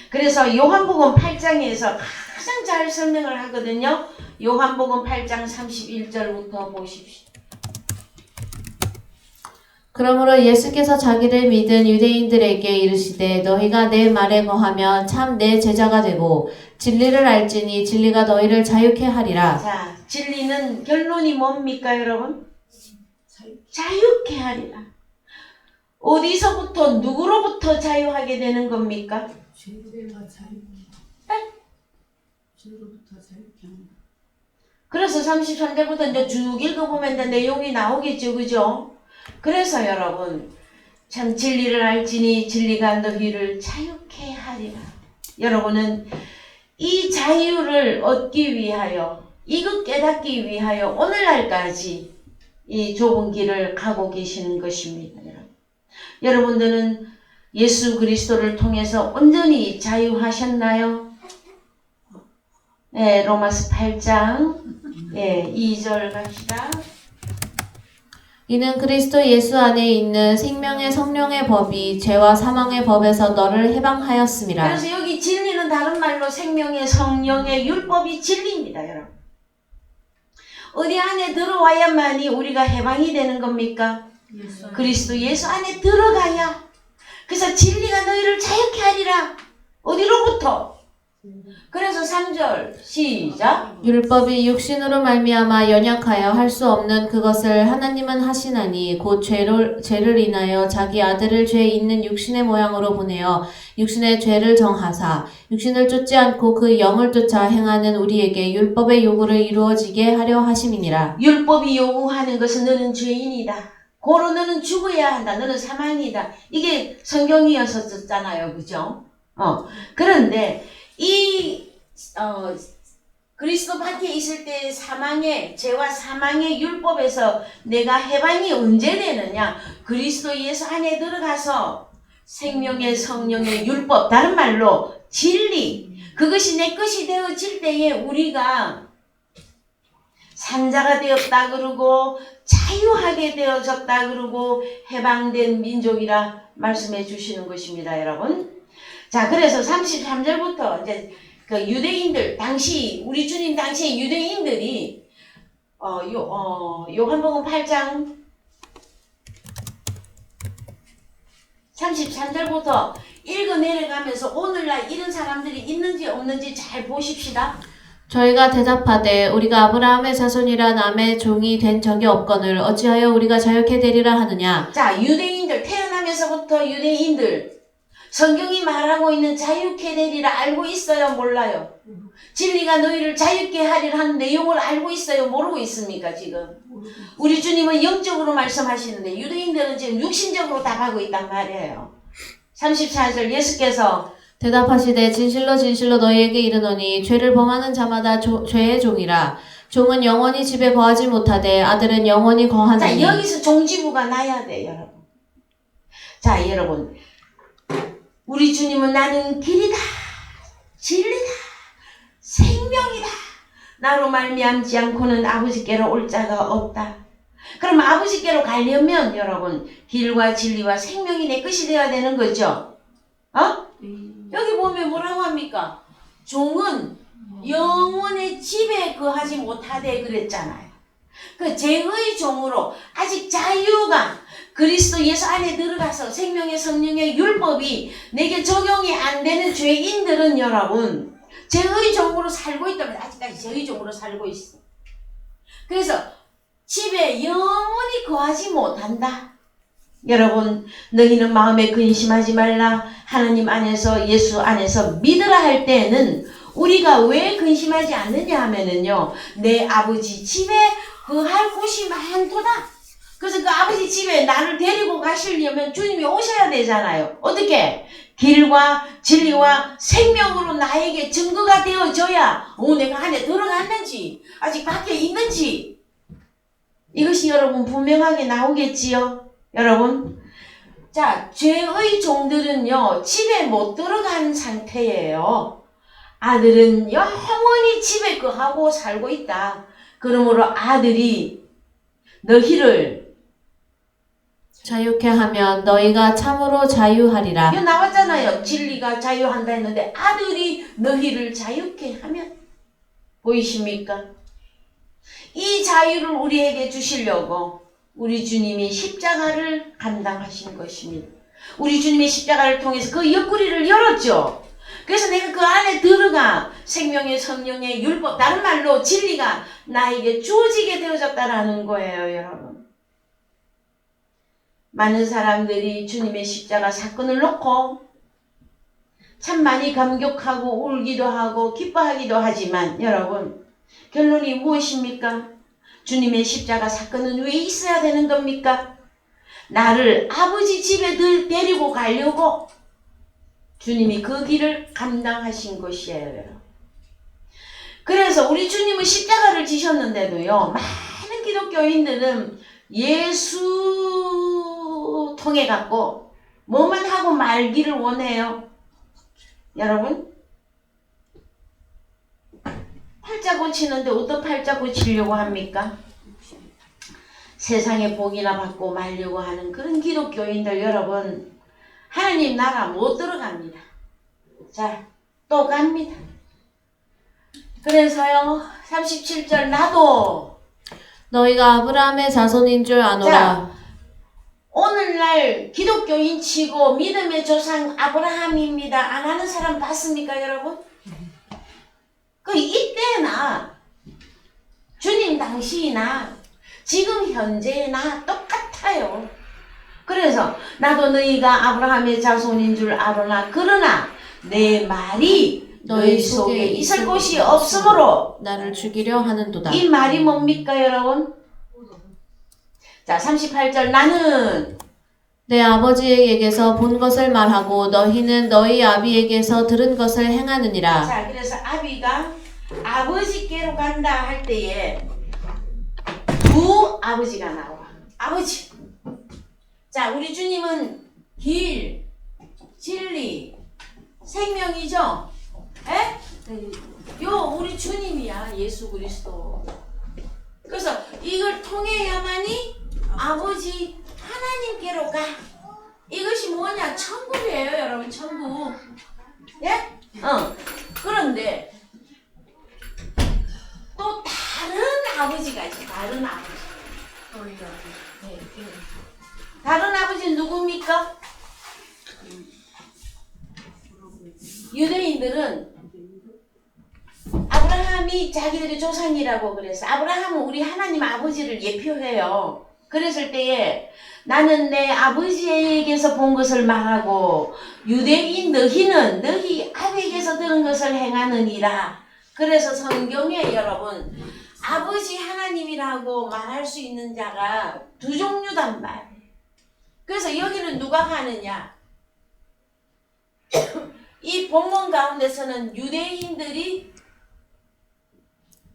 Speaker 1: 그래서 요한복음 8장에서 가장 잘 설명을 하거든요. 요한복음 8장 31절부터 보십시오.
Speaker 2: 그러므로 예수께서 자기를 믿은 유대인들에게 이르시되 너희가 내 말에 거하면 참 내 제자가 되고 진리를 알지니 진리가 너희를 자유케 하리라.
Speaker 1: 자, 진리는 결론이 뭡니까, 여러분? 자유케 하리라. 어디서부터 누구로부터 자유하게 되는 겁니까?
Speaker 3: 죄와 자유. 죄로부터 자유케 합니다.
Speaker 1: 그래서 33절부터 이제 쭉 읽어보면 이제 내용이 나오겠죠, 그죠? 그래서 여러분, 참 진리를 알지니 진리가 너희를 자유케 하리라. 여러분은 이 자유를 얻기 위하여, 이것 깨닫기 위하여 오늘날까지 이 좁은 길을 가고 계시는 것입니다. 여러분들은 예수 그리스도를 통해서 온전히 자유하셨나요? 네, 로마서 8장 2절 갑시다.
Speaker 2: 이는 그리스도 예수 안에 있는 생명의 성령의 법이 죄와 사망의 법에서 너를 해방하였음이라.
Speaker 1: 그래서 여기 진리는 다른 말로 생명의 성령의 율법이 진리입니다, 여러분. 어디 안에 들어와야만이 우리가 해방이 되는 겁니까? 그리스도 예수 안에 들어가야. 그래서 진리가 너희를 자유케 하리라. 어디로부터? 그래서 3절 시작.
Speaker 2: 율법이 육신으로 말미암아 연약하여 할 수 없는 그것을 하나님은 하시나니 곧 죄를 인하여 자기 아들을 죄 있는 육신의 모양으로 보내어 육신의 죄를 정하사 육신을 쫓지 않고 그 영을 쫓아 행하는 우리에게 율법의 요구를 이루어지게 하려 하심이니라.
Speaker 1: 율법이 요구하는 것은 너는 죄인이다. 고로 너는 죽어야 한다. 너는 사망이다. 이게 성경이었었잖아요. 그죠? 그런데 그리스도 밖에 있을 때 죄와 사망의 율법에서 내가 해방이 언제 되느냐? 그리스도 예수 안에 들어가서 생명의 성령의 율법, 다른 말로 진리, 그것이 내 것이 되어질 때에 우리가 산자가 되었다 그러고 자유하게 되어졌다 그러고 해방된 민족이라 말씀해 주시는 것입니다, 여러분. 자, 그래서 33절부터 이제 그 유대인들 우리 주님 당시 유대인들이 요한복음 8장 33절부터 읽어 내려가면서 오늘날 이런 사람들이 있는지 없는지 잘 보십시다.
Speaker 2: 저희가 대답하되 우리가 아브라함의 자손이라 남의 종이 된 적이 없거늘 어찌하여 우리가 자유케 되리라 하느냐.
Speaker 1: 자, 유대인들 태어나면서부터 유대인들 성경이 말하고 있는 자유케 되리라 알고 있어요? 몰라요? 진리가 너희를 자유케 하리라 하는 내용을 알고 있어요? 모르고 있습니까 지금? 우리 주님은 영적으로 말씀하시는데 유대인들은 지금 육신적으로 답하고 있단 말이에요. 34절 예수께서
Speaker 2: 대답하시되 진실로 진실로 너희에게 이르노니 죄를 범하는 자마다 죄의 종이라. 종은 영원히 집에 거하지 못하되 아들은 영원히 거하나니.
Speaker 1: 자, 여기서 종지부가 나야 돼, 여러분. 자, 여러분, 우리 주님은 나는 길이다, 진리다, 생명이다. 나로 말미암지 않고는 아버지께로 올 자가 없다. 그럼 아버지께로 가려면 여러분 길과 진리와 생명이 내 것이 되어야 되는 거죠. 여기 보면 뭐라고 합니까? 종은 영원의 집에 거하지 못하되 그랬잖아요. 그 죄의 종으로 아직 자유가 그리스도 예수 안에 들어가서 생명의 성령의 율법이 내게 적용이 안 되는 죄인들은 여러분 죄의 종으로 살고 있다면 아직까지 죄의 종으로 살고 있어. 그래서 집에 영원히 거하지 못한다. 여러분 너희는 마음에 근심하지 말라. 하나님 안에서 예수 안에서 믿으라 할 때에는 우리가 왜 근심하지 않느냐 하면은요 내 아버지 집에 거할 곳이 많도다. 그래서 그 아버지 집에 나를 데리고 가시려면 주님이 오셔야 되잖아요. 어떻게? 길과 진리와 생명으로 나에게 증거가 되어져야 내가 안에 들어갔는지 아직 밖에 있는지 이것이 여러분 분명하게 나오겠지요. 여러분 자 죄의 종들은요 집에 못 들어간 상태예요. 아들은 영원히 집에 거하고 살고 있다. 그러므로 아들이 너희를
Speaker 2: 자유케 하면 너희가 참으로 자유하리라.
Speaker 1: 이거 나왔잖아요. 진리가 자유한다 했는데 아들이 너희를 자유케 하면 보이십니까? 이 자유를 우리에게 주시려고 우리 주님이 십자가를 감당하신 것입니다. 우리 주님이 십자가를 통해서 그 옆구리를 열었죠. 그래서 내가 그 안에 들어가 생명의 성령의 율법 다른 말로 진리가 나에게 주어지게 되어졌다라는 거예요. 여러분 많은 사람들이 주님의 십자가 사건을 놓고 참 많이 감격하고 울기도 하고 기뻐하기도 하지만 여러분 결론이 무엇입니까? 주님의 십자가 사건은 왜 있어야 되는 겁니까? 나를 아버지 집에 데리고 가려고 주님이 그 길을 감당하신 것이에요. 그래서 우리 주님은 십자가를 지셨는데도요 많은 기독교인들은 예수 통해 갖고 뭐만 하고 말기를 원해요. 여러분 팔자 고치는데 어떤 팔자 고치려고 합니까? 세상의 복이나 받고 말려고 하는 그런 기독교인들 여러분 하나님 나라 못 들어갑니다. 자, 또 갑니다. 그래서요 37절 나도
Speaker 2: 너희가 아브라함의 자손인 줄 아노라.
Speaker 1: 자, 오늘날 기독교인 치고 믿음의 조상 아브라함입니다. 안 하는 사람 봤습니까 여러분? 그 이때나 주님 당시나 지금 현재나 똑같아요. 그래서 나도 너희가 아브라함의 자손인 줄 알으나 그러나 내 말이 너희 속에 있을 곳이 없으므로
Speaker 2: 나를 죽이려 하는도다.
Speaker 1: 이 말이 뭡니까 여러분? 자 38절 나는
Speaker 2: 내 아버지에게서 본 것을 말하고 너희는 너희 아비에게서 들은 것을 행하느니라.
Speaker 1: 자 그래서 아비가 아버지께로 간다 할 때에 두 아버지가 나와. 아버지. 자 우리 주님은 길, 진리, 생명이죠. 에? 요 우리 주님이야 예수 그리스도. 그래서 이걸 통해야만이 아버지 하나님께로 가. 이것이 뭐냐? 천국이에요 여러분. 천국. 예? 그런데 또 다른 아버지가 있어. 다른 아버지. 네. 다른 아버지는 누굽니까? 유대인들은 아브라함이 자기들의 조상이라고 그래서 아브라함은 우리 하나님 아버지를 예표해요. 그랬을 때에 나는 내 아버지에게서 본 것을 말하고 유대인 너희는 너희 아비에게서 들은 것을 행하느니라. 그래서 성경에 여러분 아버지 하나님이라고 말할 수 있는 자가 두 종류단 말이에요. 그래서 여기는 누가 가느냐? 이 본문 가운데서는 유대인들이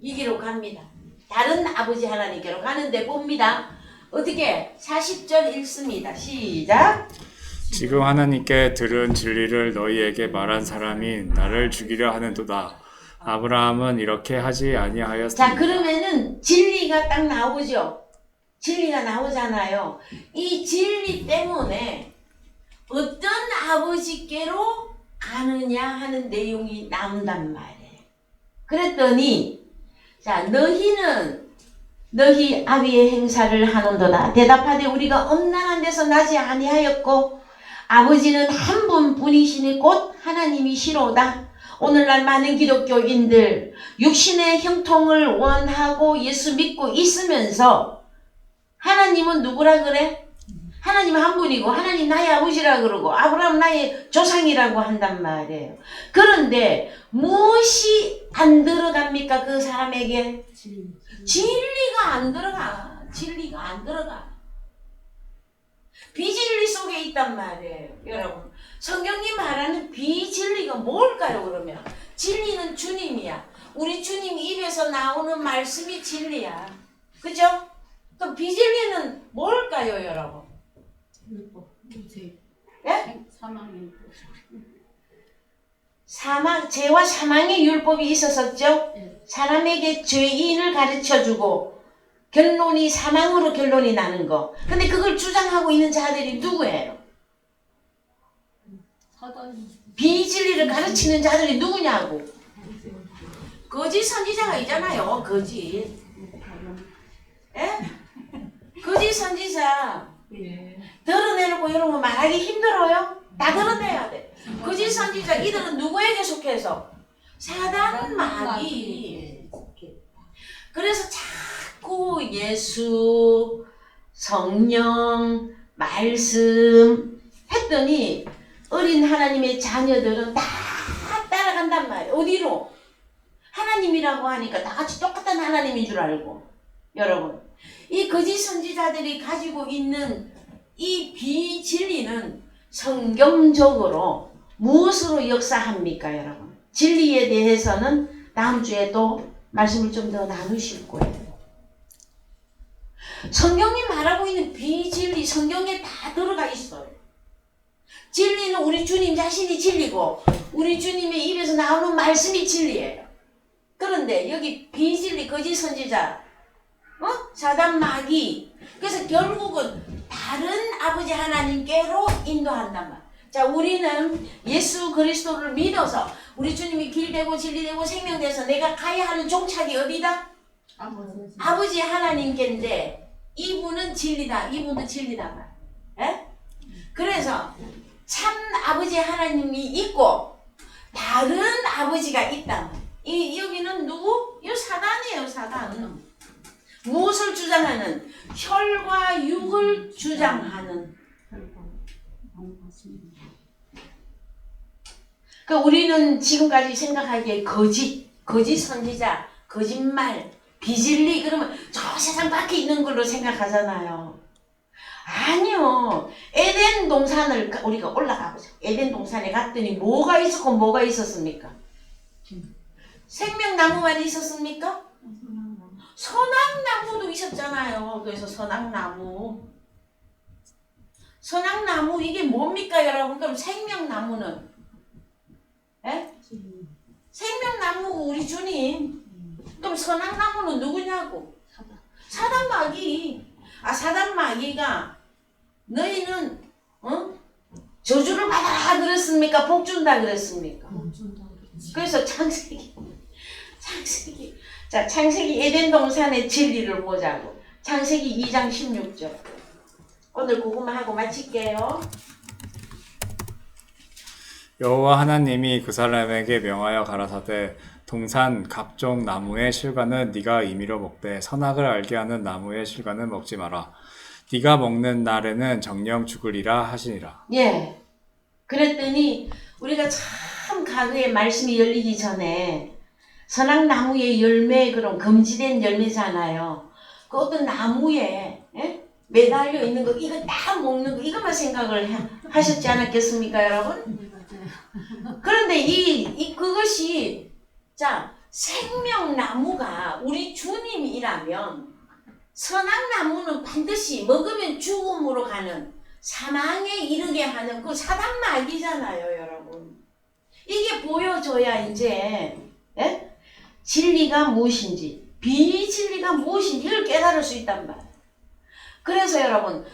Speaker 1: 이 길로 갑니다. 다른 아버지 하나님께로 가는데 봅니다. 어떻게? 40절 읽습니다. 시작.
Speaker 4: 지금 하나님께 들은 진리를 너희에게 말한 사람이 나를 죽이려 하는도다. 아브라함은 이렇게 하지 아니하였습니다.
Speaker 1: 자 그러면은 진리가 딱 나오죠. 진리가 나오잖아요. 이 진리 때문에 어떤 아버지께로 가느냐 하는 내용이 나온단 말이에요. 그랬더니 자 너희는 너희 아비의 행사를 하는도다. 대답하되 우리가 엄난한 데서 나지 아니하였고 아버지는 한 분뿐이시니 곧 하나님이시로다. 오늘날 많은 기독교인들 육신의 형통을 원하고 예수 믿고 있으면서 하나님은 누구라 그래? 하나님 한 분이고 하나님 나의 아버지라 그러고 아브라함 나의 조상이라고 한단 말이에요. 그런데 무엇이 안 들어갑니까? 그 사람에게 진리가 안 들어가. 진리가 안 들어가. 비진리 속에 있단 말이에요. 여러분, 성경이 말하는 비진리가 뭘까요? 그러면 진리는 주님이야. 우리 주님 입에서 나오는 말씀이 진리야. 그죠? 그럼 비진리는 뭘까요, 여러분?
Speaker 3: 율법, 죄,
Speaker 1: 예?
Speaker 3: 사망의
Speaker 1: 죄와 사망의 율법이 있었었죠?
Speaker 3: 예.
Speaker 1: 사람에게 죄인을 가르쳐주고 결론이 사망으로 결론이 나는 거. 근데 그걸 주장하고 있는 자들이 누구예요?
Speaker 3: 사단,
Speaker 1: 비진리를 가르치는 자들이 누구냐고. 거짓 선지자가 있잖아요. 거짓. 예? 거짓 선지자.
Speaker 3: 예.
Speaker 1: 드러내놓고 여러분 말하기 힘들어요? 다 드러내야 돼. 거짓 선지자 이들은 누구에게 속해서? 사단 마귀. 그래서 자꾸 예수, 성령, 말씀 했더니 어린 하나님의 자녀들은 다 따라간단 말이에요. 어디로? 하나님이라고 하니까 다 같이 똑같은 하나님인 줄 알고. 여러분, 이 거짓 선지자들이 가지고 있는 이 비진리는 성경적으로 무엇으로 역사합니까, 여러분? 진리에 대해서는 다음 주에 또 말씀을 좀 더 나누실 거예요. 성경이 말하고 있는 비진리, 성경에 다 들어가 있어요. 진리는 우리 주님 자신이 진리고 우리 주님의 입에서 나오는 말씀이 진리예요. 그런데 여기 비진리, 거짓 선지자, 사단 마귀. 그래서 결국은 다른 아버지 하나님께로 인도한단 말. 자, 우리는 예수 그리스도를 믿어서 우리 주님이 길되고 진리되고 생명돼서 내가 가야 하는 종착이 어디다? 아버지 하나님께인데 이분은 진리다. 이분은 진리다 말. 예? 그래서 참 아버지 하나님이 있고 다른 아버지가 있다 말. 여기는 누구? 이 사단이에요. 사단. 무엇을 주장하는? 혈과 육을 주장하는. 그 우리는 지금까지 생각하기에 거짓 선지자, 거짓말, 비진리 그러면 저 세상 밖에 있는 걸로 생각하잖아요. 아니요. 에덴 동산을 우리가 올라가 보자. 에덴 동산에 갔더니 뭐가 있었고 뭐가 있었습니까? 생명나무만 있었습니까? 선악나무도 있었잖아요. 그래서 선악나무 이게 뭡니까 여러분? 그럼 생명나무는? 예? 생명나무고 우리 주님. 그럼 선악나무는 누구냐고? 사단 마귀. 사단 마귀가 너희는 저주를 받아라 그랬습니까? 복 준다 그랬습니까? 그래서 창세기 에덴 동산의 진리를 보자고. 창세기 2장 16절. 오늘 그것만 하고 마칠게요.
Speaker 4: 여호와 하나님이 그 사람에게 명하여 가라사대 동산 각종 나무의 실과는 네가 임의로 먹되 선악을 알게 하는 나무의 실과는 먹지 마라. 네가 먹는 날에는 정령 죽으리라 하시니라.
Speaker 1: 예. 그랬더니 우리가 참 과거에 말씀이 열리기 전에 선악나무의 열매 그런 금지된 열매잖아요. 그 어떤 나무에 매달려 있는 거 이거 딱 먹는 거 이것만 생각을 하셨지 않았겠습니까, 여러분? 그런데 그것이 자 생명나무가 우리 주님이라면 선악나무는 반드시 먹으면 죽음으로 가는 사망에 이르게 하는 그 사단 마귀잖아요, 여러분. 이게 보여줘야 이제 진리가 무엇인지 비진리가 무엇인지 이걸 깨달을 수 있단 말이에요. 그래서 여러분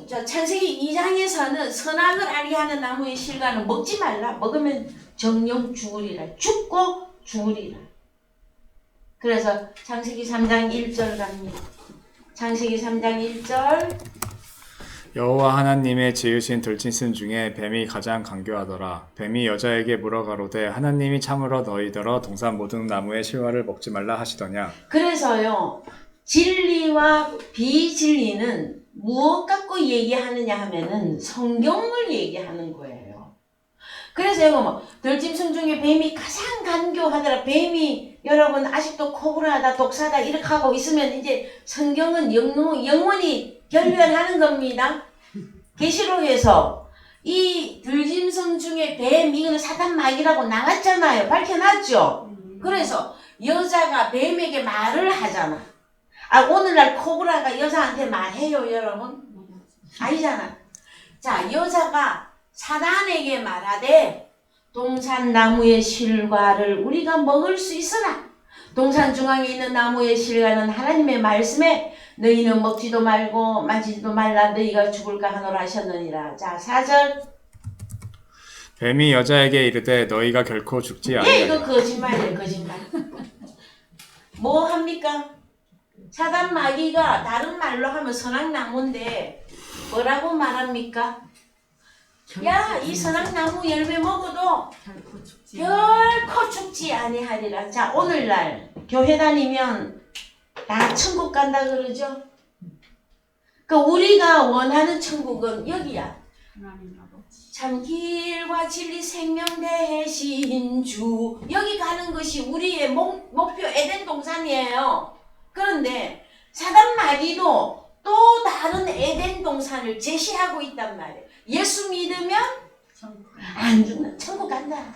Speaker 1: 창세기 2장에서는 선악을 알게 하는 나무의 실과는 먹지 말라. 먹으면 정령 죽으리라. 죽고 죽으리라. 그래서 창세기 3장 1절 갑니다. 창세기 3장 1절.
Speaker 4: 여호와 하나님의 지으신 들짐승 중에 뱀이 가장 간교하더라. 뱀이 여자에게 물어가로되 하나님이 참으로 너희더러 동산 모든 나무의 실과를 먹지 말라 하시더냐.
Speaker 1: 그래서요, 진리와 비진리는 무엇 갖고 얘기하느냐 하면은 성경을 얘기하는 거예요. 그래서 이거 뭐 들짐승 중에 뱀이 가장 간교하더라. 뱀이 여러분 아직도 코브라다 독사다 이렇게 하고 있으면 이제 성경은 영원히 결별하는 겁니다. 계시록에서 이 들짐승 중에 뱀 이거는 사단 마귀라고 나왔잖아요. 밝혀놨죠. 그래서 여자가 뱀에게 말을 하잖아. 오늘날 코브라가 여자한테 말해요, 여러분? 아니잖아. 자, 여자가 사단에게 말하되 동산 나무의 실과를 우리가 먹을 수 있으나 동산 중앙에 있는 나무의 실과는 하나님의 말씀에 너희는 먹지도 말고 만지지도 말라 너희가 죽을까 하노라 하셨느니라. 자, 4절.
Speaker 4: 뱀이 여자에게 이르되 너희가 결코 죽지
Speaker 1: 예,
Speaker 4: 아니하리라.
Speaker 1: 이거 거짓말이에요, 거짓말. 뭐 합니까? 사단 마귀가 다른 말로 하면 선악나무인데 뭐라고 말합니까? 야, 이 선악나무 열매 먹어도
Speaker 3: 결코 죽지
Speaker 1: 결코 죽지 아니하리라. 자, 오늘날 교회 다니면 다 천국 간다 그러죠? 그 우리가 원하는 천국은 여기야.
Speaker 3: 하나님 아버지
Speaker 1: 참 길과 진리 생명 되신 주. 여기 가는 것이 우리의 목표 에덴 동산이에요. 그런데 사단 마귀도 또 다른 에덴 동산을 제시하고 있단 말이에요. 예수 믿으면
Speaker 3: 천국
Speaker 1: 안 죽는 천국 간다.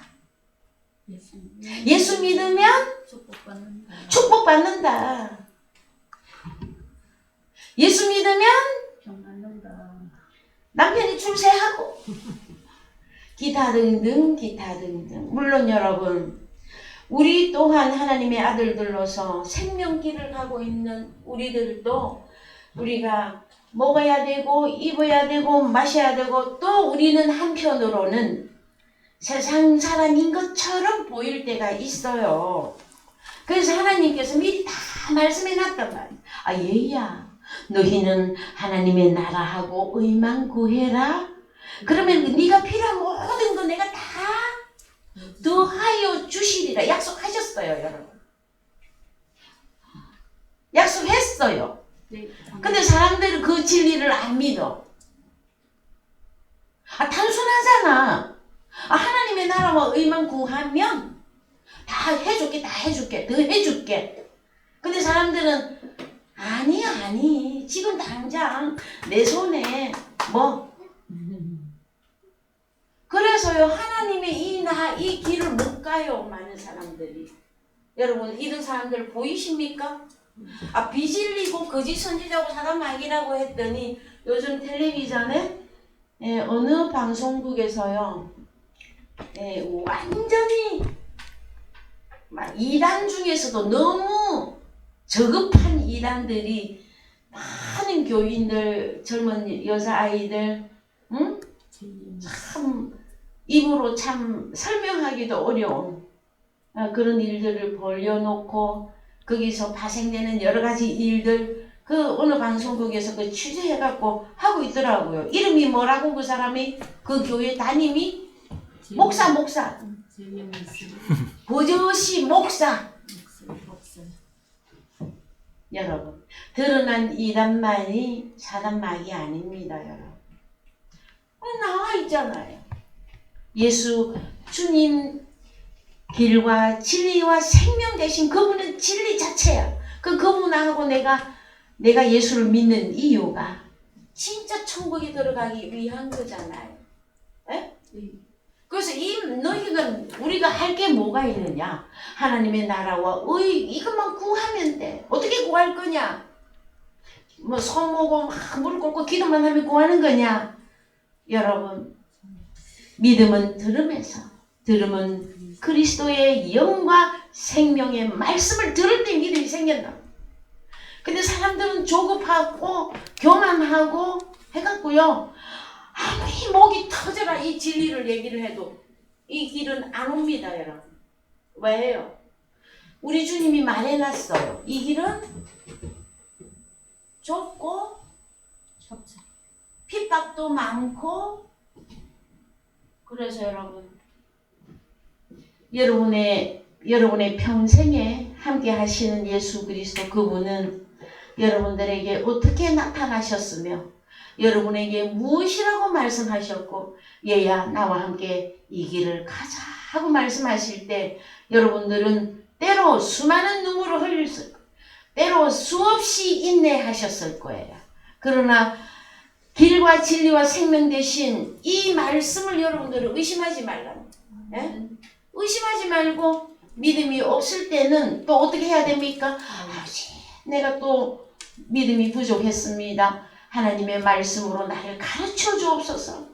Speaker 3: 예수님
Speaker 1: 예수 믿으면
Speaker 3: 축복받는다.
Speaker 1: 축복받는다. 예수 믿으면
Speaker 3: 평안한다.
Speaker 1: 남편이 출세하고 기타 등등 기타 등등. 물론 여러분 우리 또한 하나님의 아들들로서 생명길을 가고 있는 우리들도 우리가 먹어야 되고 입어야 되고 마셔야 되고 또 우리는 한편으로는 세상 사람인 것처럼 보일 때가 있어요. 그래서 하나님께서 미리 다 말씀해 놨단 말이에요. 아, 얘야 너희는 하나님의 나라하고 의만 구해라. 그러면 네가 필요한 모든 거 내가 다 더하여 주시리라 약속하셨어요, 여러분. 약속했어요.
Speaker 3: 네,
Speaker 1: 근데 사람들은 그 진리를 안 믿어. 단순하잖아. 하나님의 나라와 의만 구하면 다 해줄게, 다 해줄게, 더 해줄게. 근데 사람들은 아니 지금 당장 내 손에 뭐 그래서요 하나님의 이 길을 못 가요. 많은 사람들이. 여러분 이런 사람들 보이십니까? 비질리고 거짓 선지자고 사단 마귀라고 했더니 요즘 텔레비전에 어느 방송국에서요 완전히 이단 중에서도 너무 저급한 이단들이 많은 교인들 젊은 여자아이들 참 입으로 참 설명하기도 어려운 그런 일들을 벌려놓고 거기서 발생되는 여러 가지 일들 그 어느 방송국에서 그 취재해갖고 하고 있더라고요. 이름이 뭐라고 그 사람이 그 교회 담임이 목사 버젓이 목사. 여러분 드러난 이단만이 사단 마귀 아닙니다. 여러분 나와 있잖아요. 예수 주님 길과 진리와 생명 되신 그분은 진리 자체야. 그분하고 내가 예수를 믿는 이유가 진짜 천국에 들어가기 위한 거잖아요. 에? 그래서 너희는 우리가 할 게 뭐가 있느냐? 하나님의 나라와 이것만 구하면 돼. 어떻게 구할 거냐? 뭐 손 모고 막 무릎 꿇고 기도만 하면 구하는 거냐? 여러분 믿음은 들음에서 들음은 그리스도의 영과 생명의 말씀을 들을 때 믿음이 생긴다. 근데 사람들은 조급하고 교만하고 해갖고요 아무리 목이 터져라 이 진리를 얘기를 해도 이 길은 안 옵니다. 여러분 왜요? 우리 주님이 말해놨어요. 이 길은 좁고 핍박도 많고, 그래서 여러분의 평생에 함께 하시는 예수 그리스도 그분은 여러분들에게 어떻게 나타나셨으며 여러분에게 무엇이라고 말씀하셨고, 얘야 나와 함께 이 길을 가자 하고 말씀하실 때 여러분들은 때로 수많은 눈물을 흘렸을 거예요. 때로 수없이 인내하셨을 거예요. 그러나 길과 진리와 생명 되신 이 말씀을 여러분들은 의심하지 말라고. 예? 의심하지 말고 믿음이 없을 때는 또 어떻게 해야 됩니까? 아버지, 내가 또 믿음이 부족했습니다. 하나님의 말씀으로 나를 가르쳐 주옵소서.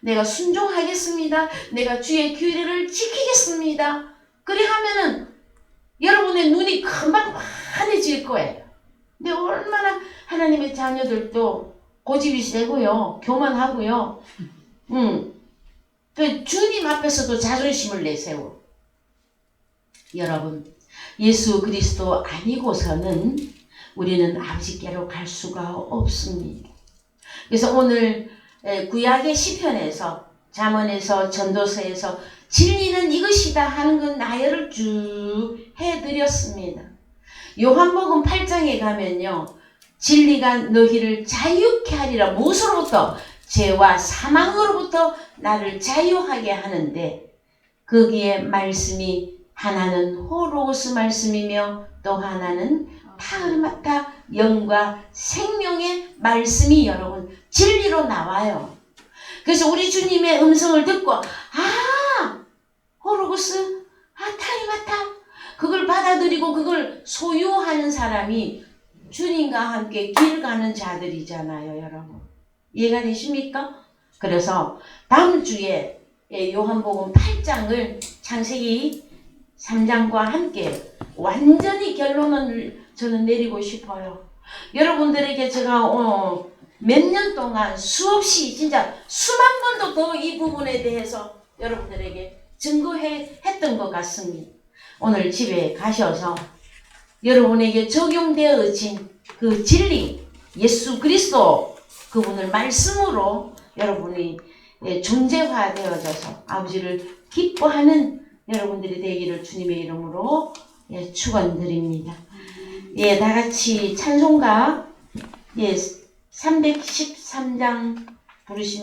Speaker 1: 내가 순종하겠습니다. 내가 주의 규례를 지키겠습니다. 그래 하면은 여러분의 눈이 금방 환해질 거예요. 근데 얼마나 하나님의 자녀들도 고집이 세고요, 교만하고요. 그 주님 앞에서도 자존심을 내세워. 여러분, 예수 그리스도 아니고서는 우리는 아버지께로 갈 수가 없습니다. 그래서 오늘 구약의 시편에서, 잠언에서, 전도서에서 진리는 이것이다 하는 건 나열을 쭉 해드렸습니다. 요한복음 8장에 가면요, 진리가 너희를 자유케 하리라. 무엇으로부터? 죄와 사망으로부터 나를 자유하게 하는데, 거기에 말씀이 하나는 호로스 말씀이며 또 하나는 타르마타 영과 생명의 말씀이 여러분 진리로 나와요. 그래서 우리 주님의 음성을 듣고 호로스, 타르마타, 그걸 받아들이고 그걸 소유하는 사람이 주님과 함께 길 가는 자들이잖아요, 여러분. 이해가 되십니까? 그래서 다음 주에 요한복음 8장을 창세기 3장과 함께 완전히 결론을 저는 내리고 싶어요. 여러분들에게 제가 몇 년 동안 수없이 진짜 수만 번도 더 이 부분에 대해서 여러분들에게 증거했던 것 같습니다. 오늘 집에 가셔서 여러분에게 적용되어진 그 진리, 예수 그리스도 그분을 말씀으로 여러분이 존재화되어져서 아버지를 기뻐하는 여러분들이 되기를 주님의 이름으로 축원드립니다. 다 같이 찬송가 313장 부르시면